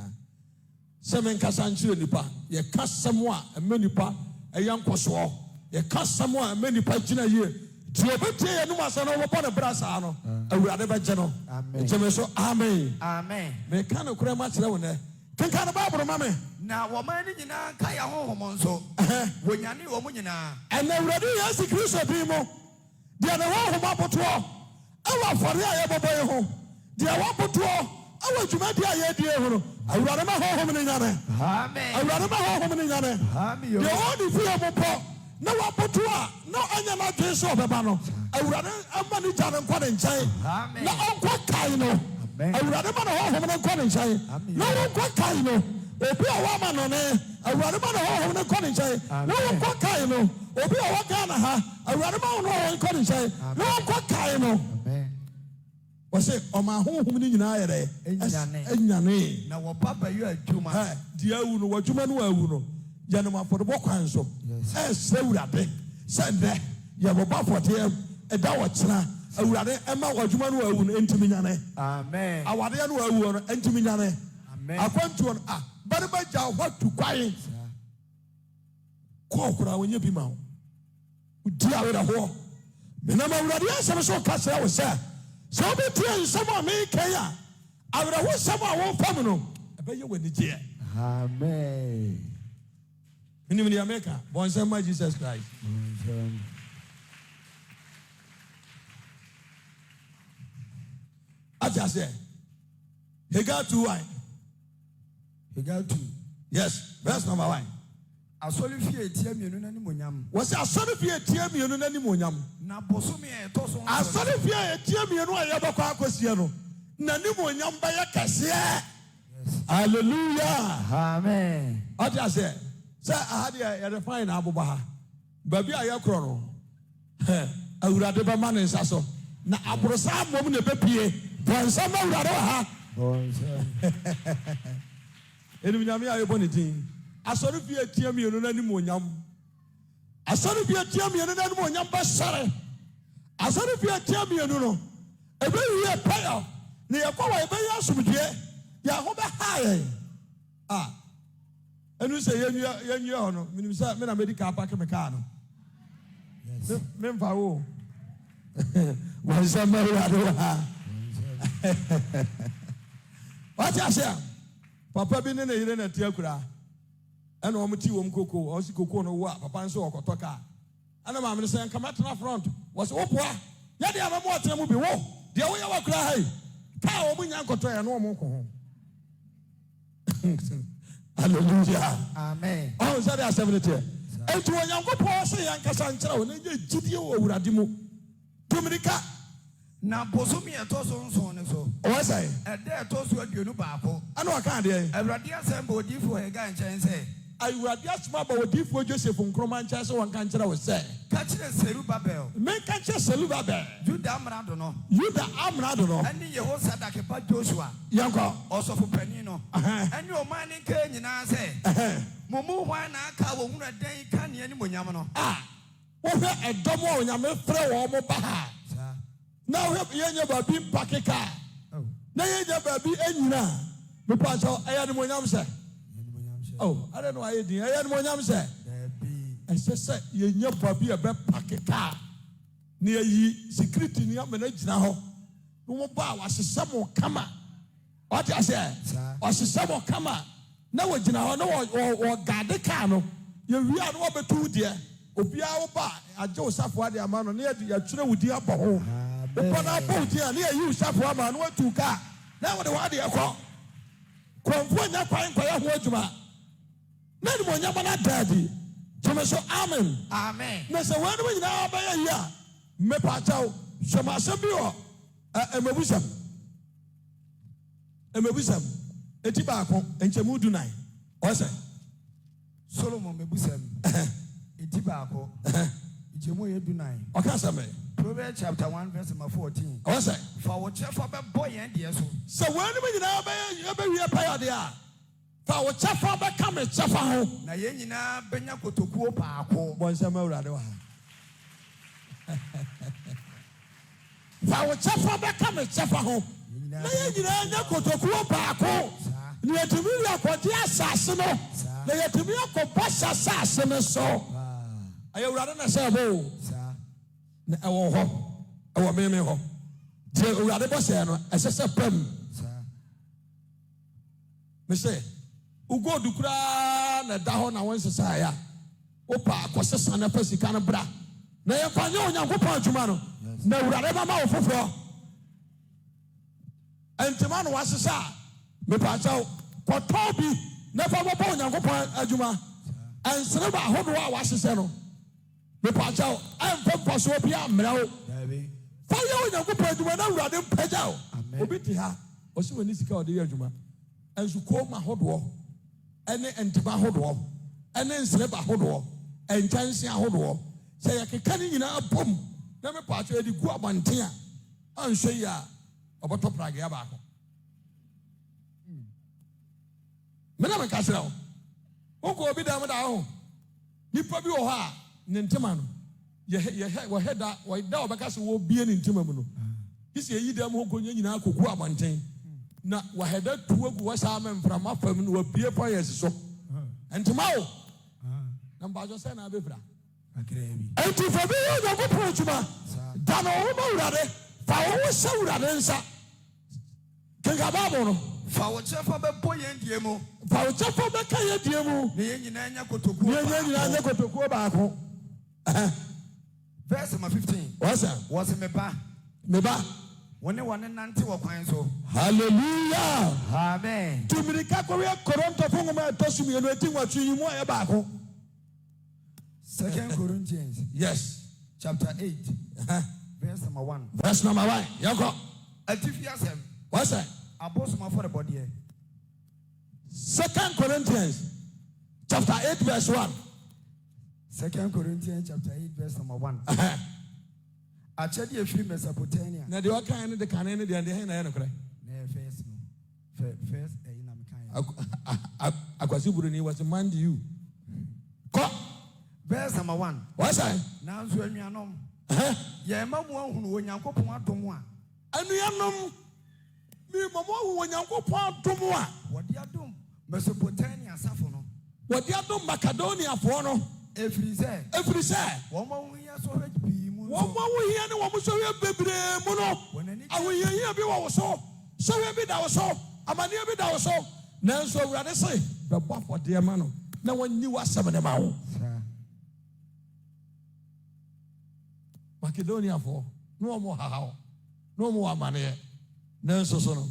Seven Cassanchu nipa. You cast someone a menipa a young Kosovo. You cast someone a menipa China year. Tiobete and Masano upon a brassano. A rather general. Amen. Amen. May kind of cry much down there. Can kind of Bible, mammy. Na wamani nyina kaya honhom nso wonyane wo mu nyina and already Yesu Kristo dimo dia na honhom aboto awa fare aye boboye ho dia waboto awa dwuma dia ye die ho no awurade ma honhom ni nyane amen awurade ma honhom ni nyane amen dia odi fi abopo na waboto na anya na dwe so beba no awurade ama ni jare nkwa ne nkyai na onkwa kai no awurade ma honhom ne nkwa ne nkyai na onkwa kai no obi a wa ma no ne awurade ma no ho ne kɔ ne nkyɛn na wo kɔ kai no obi a wa Ghana ha awurade ma no ho kɔ ne nkyɛn na wo kɔ kai no wɔ sɛ ɔma honhom ne nyinaa yɛrɛ ɛnyane na wɔ baba yɛ adwuma di awu no wadwuma no awu no yɛ no afɔdebɔ kwan so ɛsɛ awurade sɛ ndɛ yɛ bɔ afɔdeɛ ɛda wɔ kyena awurade ɛma wadwuma no awu no ntumi nyane amen awadeɛ no awu no ntumi nyane akwantuo no bari ba ja what to kwai ko kura wonye bi ma wo di awera ho me na mawurade asem so ka sɛ wo sɛ so be tie nsɛm a me kai a awera ho sɛm a wo fam no ɛbɛyɛ wani gye amen minimini America bon sɛ ma Jesus Christ aja sɛ Haggai 2:1 Haggai 2. Yes, verse number 1. Asɔre fie etia mienu na ni monyam. Wɔsi asɔre fie etia mienu na ni monyam. Na bosomi ɛtɔ so. Asɔre fie etia mienu a yɛbɛkɔ akɔsie no. Na ni monyam bɛyɛ kɛseɛ. Hallelujah. Amen. Ɔdi ase sɛ ahadi yɛde fain na aboba ha. Baabi a yɛkorɔ no. Awurade bɛma ne nsa so. Na aborosa abom na ɛbɛpie. Bɔnsɛm awurade wɔ ha. Enim nyame a yɛbɔ ne din asɔre fie tia mienu na nim onyam asɔre fie tia mienu na nim onyam bɛsɛre asɔre fie tia mienu no ɛbɛwie pɛyɛ ne yɛkɔ wɔ yɛbɛyɛ asomdue yɛho bɛha yɛn ɛnu sɛ yɛnwie hɔ no menim sɛ me na mɛdi kaa pake me kaa no memfa wo wɔnsɛ mawurade wɔ ha wate ase a papa bi ne ne yere na tia kura ɛna wɔn ti wɔn koko ɔsi koko no wo a papa nso ɔkɔtɔ kaa ɛna maame no sɛ nkama tena front wɔsi wopoa yɛde ama mo ɔtena mu bi wo deɛ woyɛ wɔ kura ha yi kaa wɔn nya nkɔtɔ yɛ no wɔn kɔ ho hallelujah amen ɔn sɛ de asɛm ne teɛ etu onyankopɔn sɛ yɛn kasa nkyerɛ wɔn n'enye gyidie wɔ awurade mu dominika. Na bosomi ɛtɔ so nson ne so. Ɔwɔ sɛ. Ɛdɛ ɛtɔ so aduonu baako. Ɛna ɔka adeɛ. Awurade asɛm bɔ odiifo Haggai nkyɛn sɛ. Awurade asɛm bɔ odiifo Joseph Nkrumah nkyɛn sɛ wɔn ka nkyerɛ wɔ sɛ. Ka kyerɛ Serubabel. Menka kyerɛ Serubabel. Juda amrado no. Ɛne Yehosadak ba Joshua. Yankɔ. Ɔsɔfo panin no. Ɛne ɔman ne nkaa nyinaa sɛ. Mo mu hwan na aka wɔ hunu ɛdɛn ka ne anim onyam no. Wohwɛ ɛdɔm a onyame frɛ wɔn mo ba ha. Na wohwɛ yɛnyɛ baabi mpa keka. na yɛnya baabi anyina mepakyɛw ɛyɛ animonyam sɛ oh I don't know ayɛ din ɛyɛ animonyam sɛ ɛsɛ sɛ yɛnya baabi a ɛbɛpake kaa na yɛyi security ni ama no gyina hɔ na wɔba a wɔahyehyɛ mo kama ɔte aseɛ ɔhyehyɛ mo kama na wɔgyina hɔ na wɔgade kaa no yɛwie a na wɔbɛto deɛ obiara woba agye wo safoa de ama no na yɛtwerɛ wo din abɔ ho wopɔ no abɔ wo din a na yɛyi wo safoa ama na watu kaa na wode wɔadeɛ kɔ kurɔmfoɔ nya kwan nkɔyɛ ho adwuma na animonyam no ada adi gyeme so amen na sɛ wɔanom nyinaa bɛyɛ yi a mmepaakyɛw hwɛm asɛm bi wɔ mmabusɛm eti baako nkyɛmu 19 ɔsɛ Solomon mebusɛm eti baako nkyɛmu 19 ɔka sɛ me Proverbs chapter 1 verse 14 ɔsɛ fa wo kyɛfa bɛbɔ yɛn deɛ so sɛ wɔanom nyinaa bɛwie pɛyɛ deɛ a fa wo kyɛfa bɛka me kyɛfa ho na yɛn nyinaa bɛnya kotokuo baako bɔ nsɛm awurade wɔ ha fa wo kyɛfa bɛka me kyɛfa ho na yɛn nyinaa nya kotokuo baako na yɛtumi wi akɔgye asase no na yɛtumi akɔbɔ hyɛ asase no so ɛyɛ awurade na sɛ ɛbɔ na ɛwɔ hɔ ɛwɔ meme hɔ deɛ awurade bɔ sɛ no ɛsɛ sɛ pam me sɛ ugodu koraa na ɛda hɔ na wɔnsesaeɛ a wopa akɔsesa no pɛ sika no bra na yɛmfa nyɛ onyankopɔn adwuma no na awurade bɛma wo foforɔ ɛntema no wasesa a mepaakyɛw kɔtɔw bi na fa bɔbɔ onyankopɔn adwuma ɛnsere ba ahodoɔ a wasesɛ no mepaakyɛw ɛmfa mfasoɔ bi ammerɛ wo fa yɛ onyankopɔn adwuma na awurade mpagya wo obi te ha ɔsɛ w'ani sika ɔde yɛ adwuma ɛnso koom ahodoɔ ɛne ntema ahodoɔ ɛne nsere ba ahodoɔ ɛnkyɛnse ahodoɔ sɛ yɛkeka ne nyinaa bom na mepaakyɛw yɛde gu abɔnten a anhwɛ yi a ɔbɛtɔ pragea baako mena meka kyerɛ wo wokɔ obi dam da ho nnipa bi wɔ hɔ a ne ntema no wɔda wɔbɛka sɛ wɔbie ne ntema mu no kisi yɛyi dam hɔ nkɔnya nyinaa kɔgu abɔnten na wɔhɛda tu agu hɔ saa ma mframa fam no wɔbie pɔ yɛ si so ntema wo na mpakyɛ sɛ na abɛfira ɛnti fa bi yɛ onyankopɔn adwuma da no ɔwoma awurade fa wɔwo hyɛ awurade nsa kenka Bible no fa wo kyɛfa bɛbɔ yɛn deɛ mu fa wo kyɛfa bɛka yɛ deɛ mu na yɛn nyinaa nya kotokuo baako verse 15 wɔse me ba wɔne wɔne nante wɔ kwan so hallelujah amen tumirika kɔwɛ Korintofo nwoma ɛtɔ so mmienu eti nwɔtwe yi mu a ɛyɛ baako 2 Corinthians yes chapter 8 verse number 1 yɛnkɔ atifi asɛm wɔsɛ abosom afɔrebɔdeɛ 2 Corinthians chapter 8 verse 1 2 Corinthians chapter 8 verse number 1 akyɛdeɛ firi Mesopotamia na deɛ ɔkae no de kane no deɛ hɛn na ɛyɛ nokorɛ na first ɛyi na mekae akwasi buroni was man to you kɔ verse number 1 wɔsɛ nanso anuanom yɛma mu ahunu Onyankopɔn adom a anuanom mi mama ahu Onyankopɔn adom a wɔde adom Mesopotamia asafo no wɔde adom Makedoniafoɔ no ɛfiri sɛ wɔn ho hia sɔhwɛ pii mu wɔn ho hia ne wɔn sɔhwɛ bebree mu no ahohiahia bi wɔ wo so sɔhwɛ bi da wo so amanneɛ bi da wo so nanso awurade se bɛbɔ afɔdeɛ ma no na wɔnyi w'asɛm ne ma wo Makedoniafoɔ na wɔn hahaw na wɔn wɔ amanneɛ nanso so no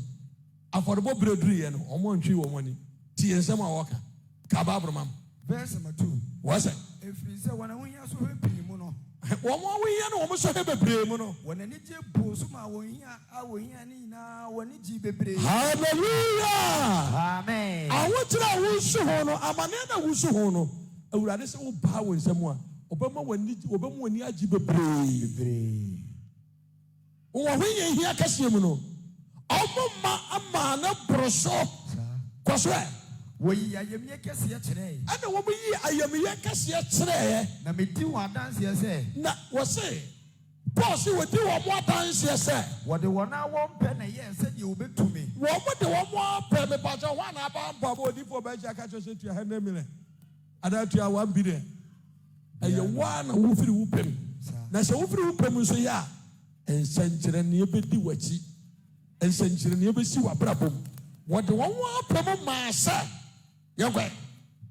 afɔrebɔ bere duruyɛ no wɔn ntwi wɔn ani tie nsɛm a wɔka ka Bible mam verse number 2 wɔsɛ ɛfiri sɛ wɔn ho hia sɔhwɛ pii mu no wɔn ho hia ne wɔn sɔhwɛ bebree mu no wɔn ani gye bo so ma wɔn hia ne nyinaa wɔn ani gye bebree hallelujah amen ahokyere a wosu ho no amanneɛ na wosu ho no awurade sɛ wobaa wɔ nsɛm a ɔbɛma wɔn ani agye bebree wɔn ho hia kɛseɛ mu no ɔmo ma ama ne boro so kɔ so ɛ wɔyi ayamyɛ kɛseɛ kyerɛ ɛna wɔn yi ayamyɛ kɛseɛ kyerɛ na medi wɔn adanseɛ sɛ na wɔse Paul said, "What do you want more times?" Yes, sir. What the one I want pen a year said you will be to me. What would the one more pen? Me pacha one about body for beja catch us into your hand a minute. And that you are 1 billion. And you one who feel whooping. Now, so who feel whooping, so yeah. And century near Betty Watchy. And century near Bessie Wabrabum. What the one more problem, my sir? Young way.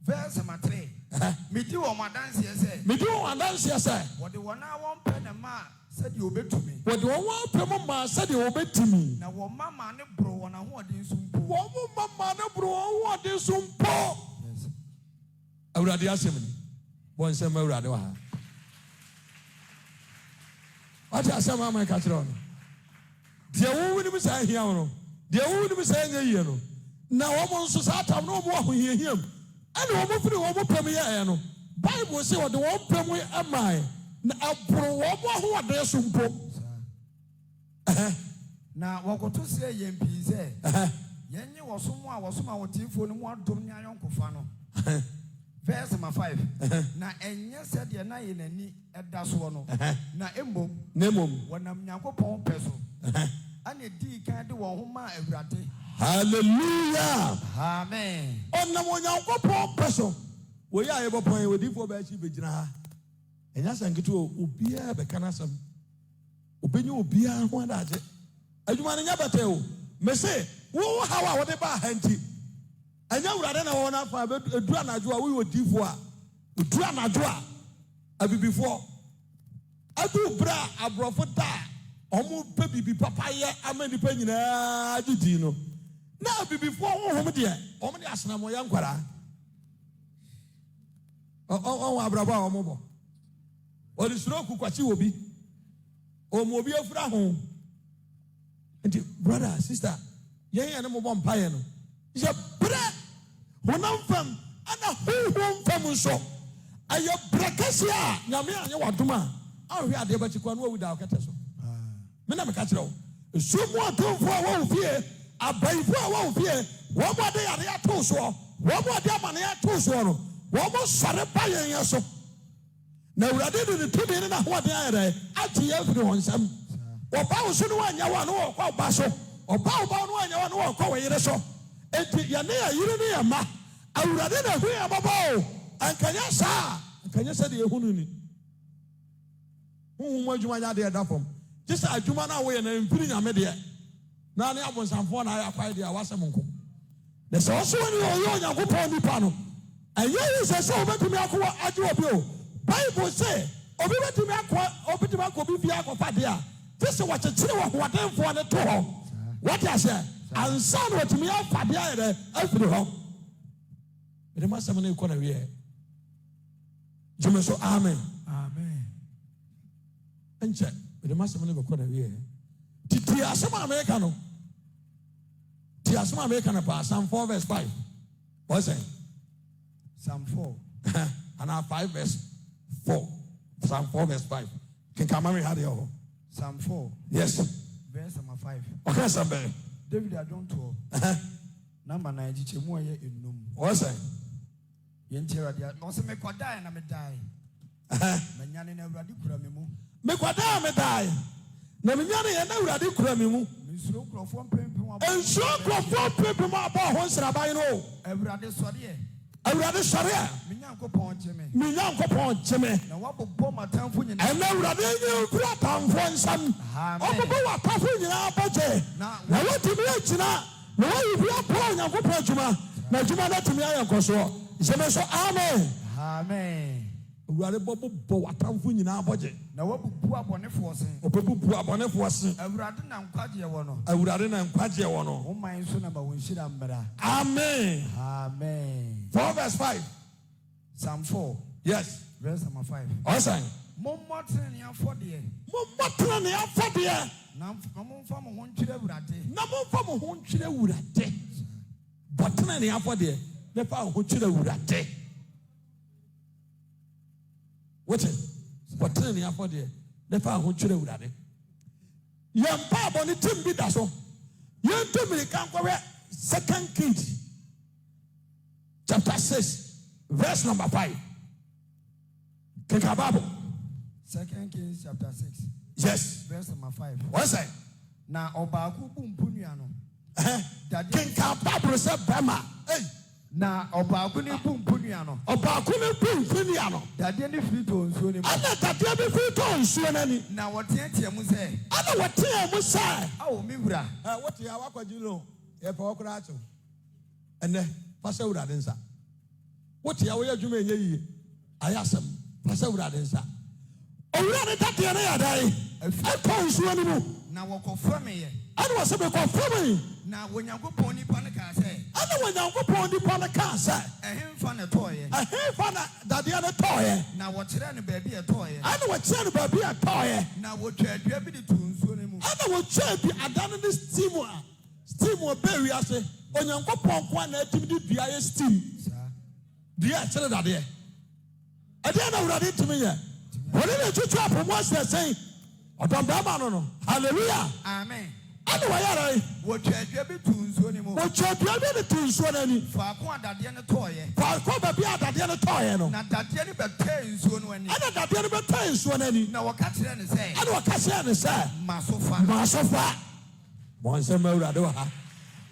Verse my tray. Me do on my dance, yes, sir. Me do on dance, yes, sir. What the one I want pen a man said you will be to me. What the one more problem, said you will be to me. Now, what mamma and bro and I want in some poor. What mamma and bro want in some poor. Yes. I would have the assembly. One summer, rather. What are some of my catcher on? The woman was saying here. The woman was saying here. Now, almost society, I'm no more who hear him. And one more for the one premier. Bible say what the one premier am I. Now, one more who are there some poor. Now, what to say, Yempi say? Yenny was someone was someone for one Dominia Uncle Fano. Verse number 5. Now, and yes, said you're not in any at Daswano. Now, Embo, Nemo, when I'm Yanko Pon Peso. And a D can't do one whom I have. Hallelujah. Amen. On the one Yanko Pon Peso. We are able to point with you for Betty Vijana. And that's a good to Ubia Becanasam. Ubinu Ubia, one that. As you want to never tell. Messay, who how whatever Henty. And now rather than one up, a Dranajua, we would do for a Dranajua. I be before. I do bra, a brofota, almost baby papaya, I'm in the penny, I did you know. Now be before home, dear, only as no more young quara. Oh, Abraba or Mobo. Or the stroke what you will be. Or Mobile fra home. And brother, sister, young animal vampire. Your bread, one of them, and a whole home family shop. And your breakfast, Yamia, and your Waduma. Oh, we are the Bachiquan without Cataso. Menam Catro. Someone told for a whole fear, a brave for a whole fear. One more day at the Atoso, one more day money at Toso, one more Sarapaya and Yaso. Now, we are doing the 2 minutes and what they are at the everyone. Some or Bowson, Yawan or Basso, or Bowbon, Yawan or Cowaso. Yanea, you need a ma. I would have done a way above. And can you say the Hununi? Who would you want to do from? Just a Jumana way and improving a media. Now, I was some fun. I acquired the Awasamunko. There's also when you're young, you put on the panel. And you say so, but to me, I do a bill. Bible say, or we went to me, or to my copy, Fadia. This is what you tell what them for the tour. What I say? And son, what me up for the other, every home. It must have a new corner here. Jimmy, so amen. Amen. And check, it must have a new corner here. Tiasama Americano. Tiasama Americano, Psalm 4, verse 5. What's it? Psalm 4. And our 5, verse 4. Psalm 4, verse 5. Can come and have you. Psalm 4. Yes. Verse number 5. Okay, somebody. David, I don't know. Number 9, Chimuya in Num. What's that? Yentera, also make what die and I may die. Manyan never did Kuramimu. Make what I die. Namiani never did Kuramimu. And so, Crawford people about once Rabino. Every other sorry. Awurade sɔre a minyankopɔn kyeme ɛnɛ awurade nye nkura atamfoɔ nsam ɔbɛbɔ wɔ atafo nyinaa bɔgye na watumi agyina na wayi bi apɔ onyankopɔn adwuma na adwuma no atumi ayɛ nkɔsoɔ gyeme so amen awurade bɔbɔ wɔ atamfo nyinaa bɔgye na wabubu abɔnefoɔ se ɔbɛbubu abɔnefoɔ se awurade na nkwagyeɛ wɔ no woman nso na ma wɔn hyira mmara amen 4 verse 5 Psalm 4 yes verse number 5 awesome mommɔtene ne afɔdeɛ na momfa mo ho ntwerɛ awurade bɔtene ne afɔdeɛ na fa ho twerɛ awurade wote bɔtene ne afɔdeɛ na fa ho twerɛ awurade yɛn paabɔ ne tim bi da so yɛn tim kan kɔhwɛ 2 Kings chapter 6 verse number 5 keka Bible 2 Kings chapter 6 Yes. Verse number 5. What's that? Na ọbaako bu mpunua no. Kenka Bible say bema. Hey. Na ọbaako ni bu mpunua no. Ọbaako ni bu mpunua no. Dadeɛ ni firi to nsuo ni mu. Ana dadeɛ bi firi to nsuo nani. Na wɔteɛteɛ mu sɛ. Ana wɔteɛ mu sɛ. Awo mi wura. Wɔte ya wakɔgye no. Yɛ pa wɔkora akyɛw. Ɛnɛ pasa wura de nsa. Wɔte ya wɔyɛ adwuma enye yie. Ayɛ asɛm. Pasa wura de nsa. Owura ne dadeɛ ne yɛ dai. Ɛkɔ nsuo ni mu. Na wɔkɔfra me yɛ. Ana wɔsɛ bɛ kɔfra me. Na Onyankopɔn nipa ne kaa sɛ. Ana Onyankopɔn nipa ne kaa sɛ. Ɛhemfa na ɛtɔɔyɛ. Ɛhemfa na dadeɛ ne tɔɔyɛ. Na wɔkyerɛ no baabi ɛtɔɔyɛ. Ana wɔkyerɛ no baabi ɛtɔɔyɛ. Na wɔtwa adua bi de to nsuo no mu. Ana wɔtwa bi adane ne steam ɔbɛ wiase. Onyankopɔn kwa na atimi de dua yɛ steam. Dua ɛkyerɛ dadeɛ. Ɛdeɛ na Awurade timi yɛ. Wɔne ne twitwa apɔmɔ asɛ sɛn. Ɔdɔmbɛma no no. Hallelujah. Amen. Ana wɔyɛre. Wɔtwa adua bi to nsuo no mu. Wɔtwa adua bi de to nsuo no ani. Faako a dadeɛ no tɔɔyɛ. Faako baabi a dadeɛ no tɔɔyɛ no. Na dadeɛ no bɛtɛɛ nsuo no ani. Ana dadeɛ no bɛtɔɔ nsuo no ani. Na wɔka kyerɛ no sɛ. Ana wɔka kyerɛ no sɛ. Ma so fa. Ma so fa. Bɔnsɛm Awurade wɔ ha.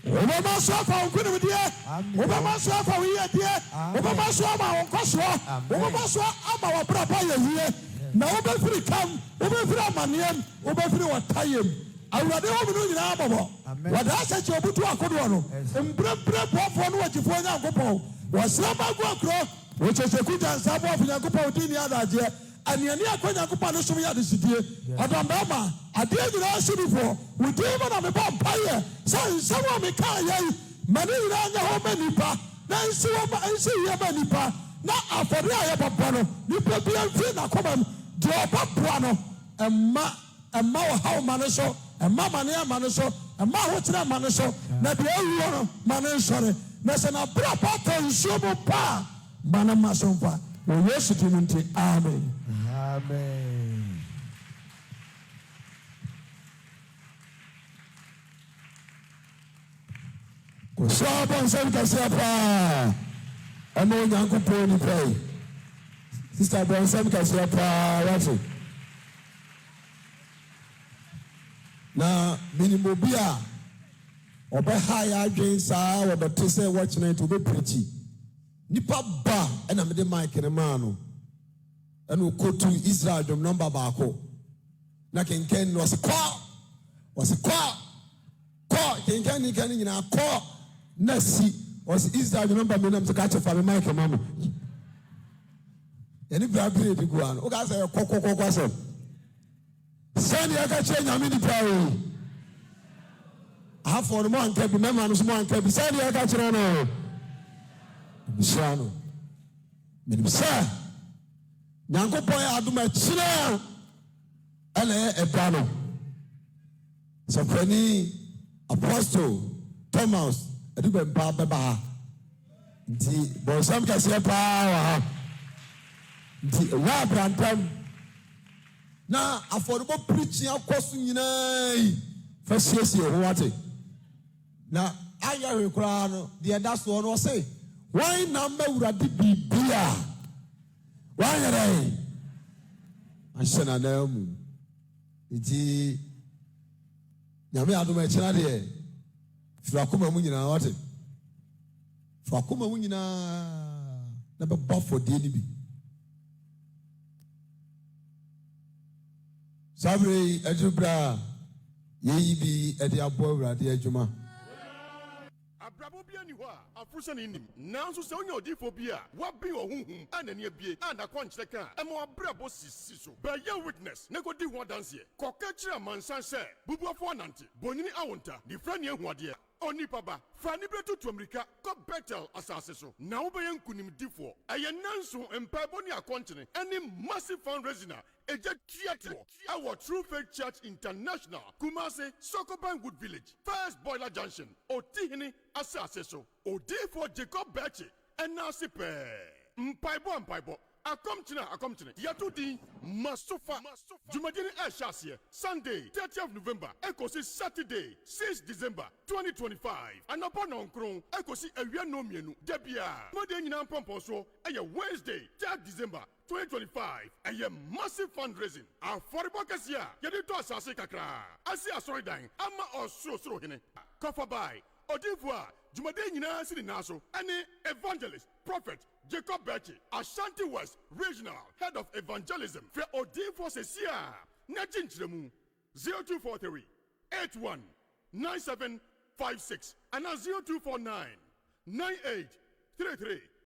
Wobɛma so afa wo nkonimdeɛ. Wobɛma so afa wo yiyɛdeɛ. Wobɛma so ama wo nkɔsoɔ. Wobɛma so ama wo brabɔ yɛ yie. Na wobɛfiri kam. Wobɛfiri amanneɛm. Wobɛfiri wɔtayɛm. Awurade wɔ mu no nyinaa bɔbɔ. Wɔde ahyɛkyɛ obutu akodoɔ no. Mbrɛmbrɛ boafoɔ no wɔgyifoɔ Nyankopɔn. Wɔsrɛ ma gu akoro. Wɔkyɛkyɛku gyansa boafo Nyankopɔn wodi ni adagyeɛ. Aneani akɔ Nyankopɔn no som yɛ adesidie. Ɔdɔmbɛma adeɛ nyinaa sodifoɔ. Wodi mu na mebɔ mpayɛ. Sɛ nsɛm a mekaa yɛi. Ma ne nyinaa nyɛ hɔ ma nipa. Na nsi yɛ ma nipa. Na afɔde a yɛbɔbɔ no. Nipa bi amfiri n'akoma mu. Deɛ ɔbɛboa no. Ɛma wɔ haw ma no so. Ɛma maneɛ ma no so. Ɛma ahokyerɛ ma no so. Na deɛ awuo no ma ne nsɔre. Na sɛ na bra pa tɔ nsuo mu pa. Ma ne ma so mfa. Wɔ Yesu din mu nti. Amen. Amen. Kòsó abọ́nsẹ́m kẹsíẹ́ paa ẹ̀mọ Onyankopɔn nípa yìí sista abọ́nsẹ́m kẹsíẹ́ paa wáṣọ. Na minimu bi a ɔbɛha yɛ adwene saa wɔbɛte sɛ wɔkyerɛ nti ɔbɛpirikyi nipa ba ɛna mede mic ne maa no ɛna okotu Israel dwom nɔmba baako na kenken no wɔsi kɔ kenken ne kan nyinaa kɔ na si wɔsi Israel dwom nɔmba mi nam sɛ kakyɛ fa mi mic ma mo yɛne bira bire di gu ano o ka sɛ kɔkɔkɔkɔ sɛ sɛni ɛka kyerɛ nyame nipa o ahafo no mo anka bi mɛma no so mo anka bi sɛni ɛka kyerɛ no bisira no menim sɛ Nyankopɔn yɛ adom akyerɛ ɛna ɛyɛ ɛda no sɛpɛni Apostle Thomas ɛde bɛmpa bɛba ha nti bɔnsɛm kɛseɛ paa wɔ ha nti ɛwɔ abrantam na afɔrebɔ pirikyi akɔ so nyinaa yi fa siesie ho wate na ayɛ hwee koraa no deɛ ɛda soɔ no ɔse wɔn na mma Awurade biribi a wɔanyɛ dɛ ahyɛ n'anan mu nti nyame adom akyira deɛ firi akoma mu nyinaa wate firi akoma mu nyinaa na bɛbɔ afɔdeɛ no bi saa bere yi aduru berɛ a yɛyi bi ɛde abɔ Awurade adwuma abrabɔ bi ani hɔ a afurusɛ ne nim nanso sɛ wonya odiifo bi a wabɛn ɔhonhom a n'ani abie a n'akɔnkyerɛ ka a ɛma wabrabɔ sisi so bɛyɛ witness na kɔdi ho adanseɛ kɔka kyerɛ amansan sɛ bubuafoɔ anante bonyini awonta nifra ne ahuadeɛ onipa ba fa ne bere tutu amirika kɔ Bethel asase so na wobɛyɛ nkonimdifoɔ ɛyɛ nanso mpaebɔ ne akɔnkyene ɛne massive fundraising a ɛgya tuatoɔ ɛwɔ True Faith Church International Kumasi Sokoban Wood Village First Boiler Junction Otihini asase so odiifoɔ Jacob Bechi ɛna ase pɛɛ mpaebɔ Akomchina. Yatudi Masufa. Jumadini Eshasie. Sunday, 30th November. Ekosi Saturday, 6th December 2025. And upon Onkron, Ekosi Ewia no mienu. Debia. Mode nyina pomponso. Wednesday, 3rd December 2025. A massive fundraising. Affordable Kasia. Yadi to asase kakra. Asi asoridan. Ama osuro hene. Cover by Odivua. Jumade nyina sini naso. Any evangelist, prophet, Jacob Bechi, Ashanti West Regional Head of Evangelism. For Odivua Sesia. Najin Chiremu. 0243 81 9756 and 0249 98 33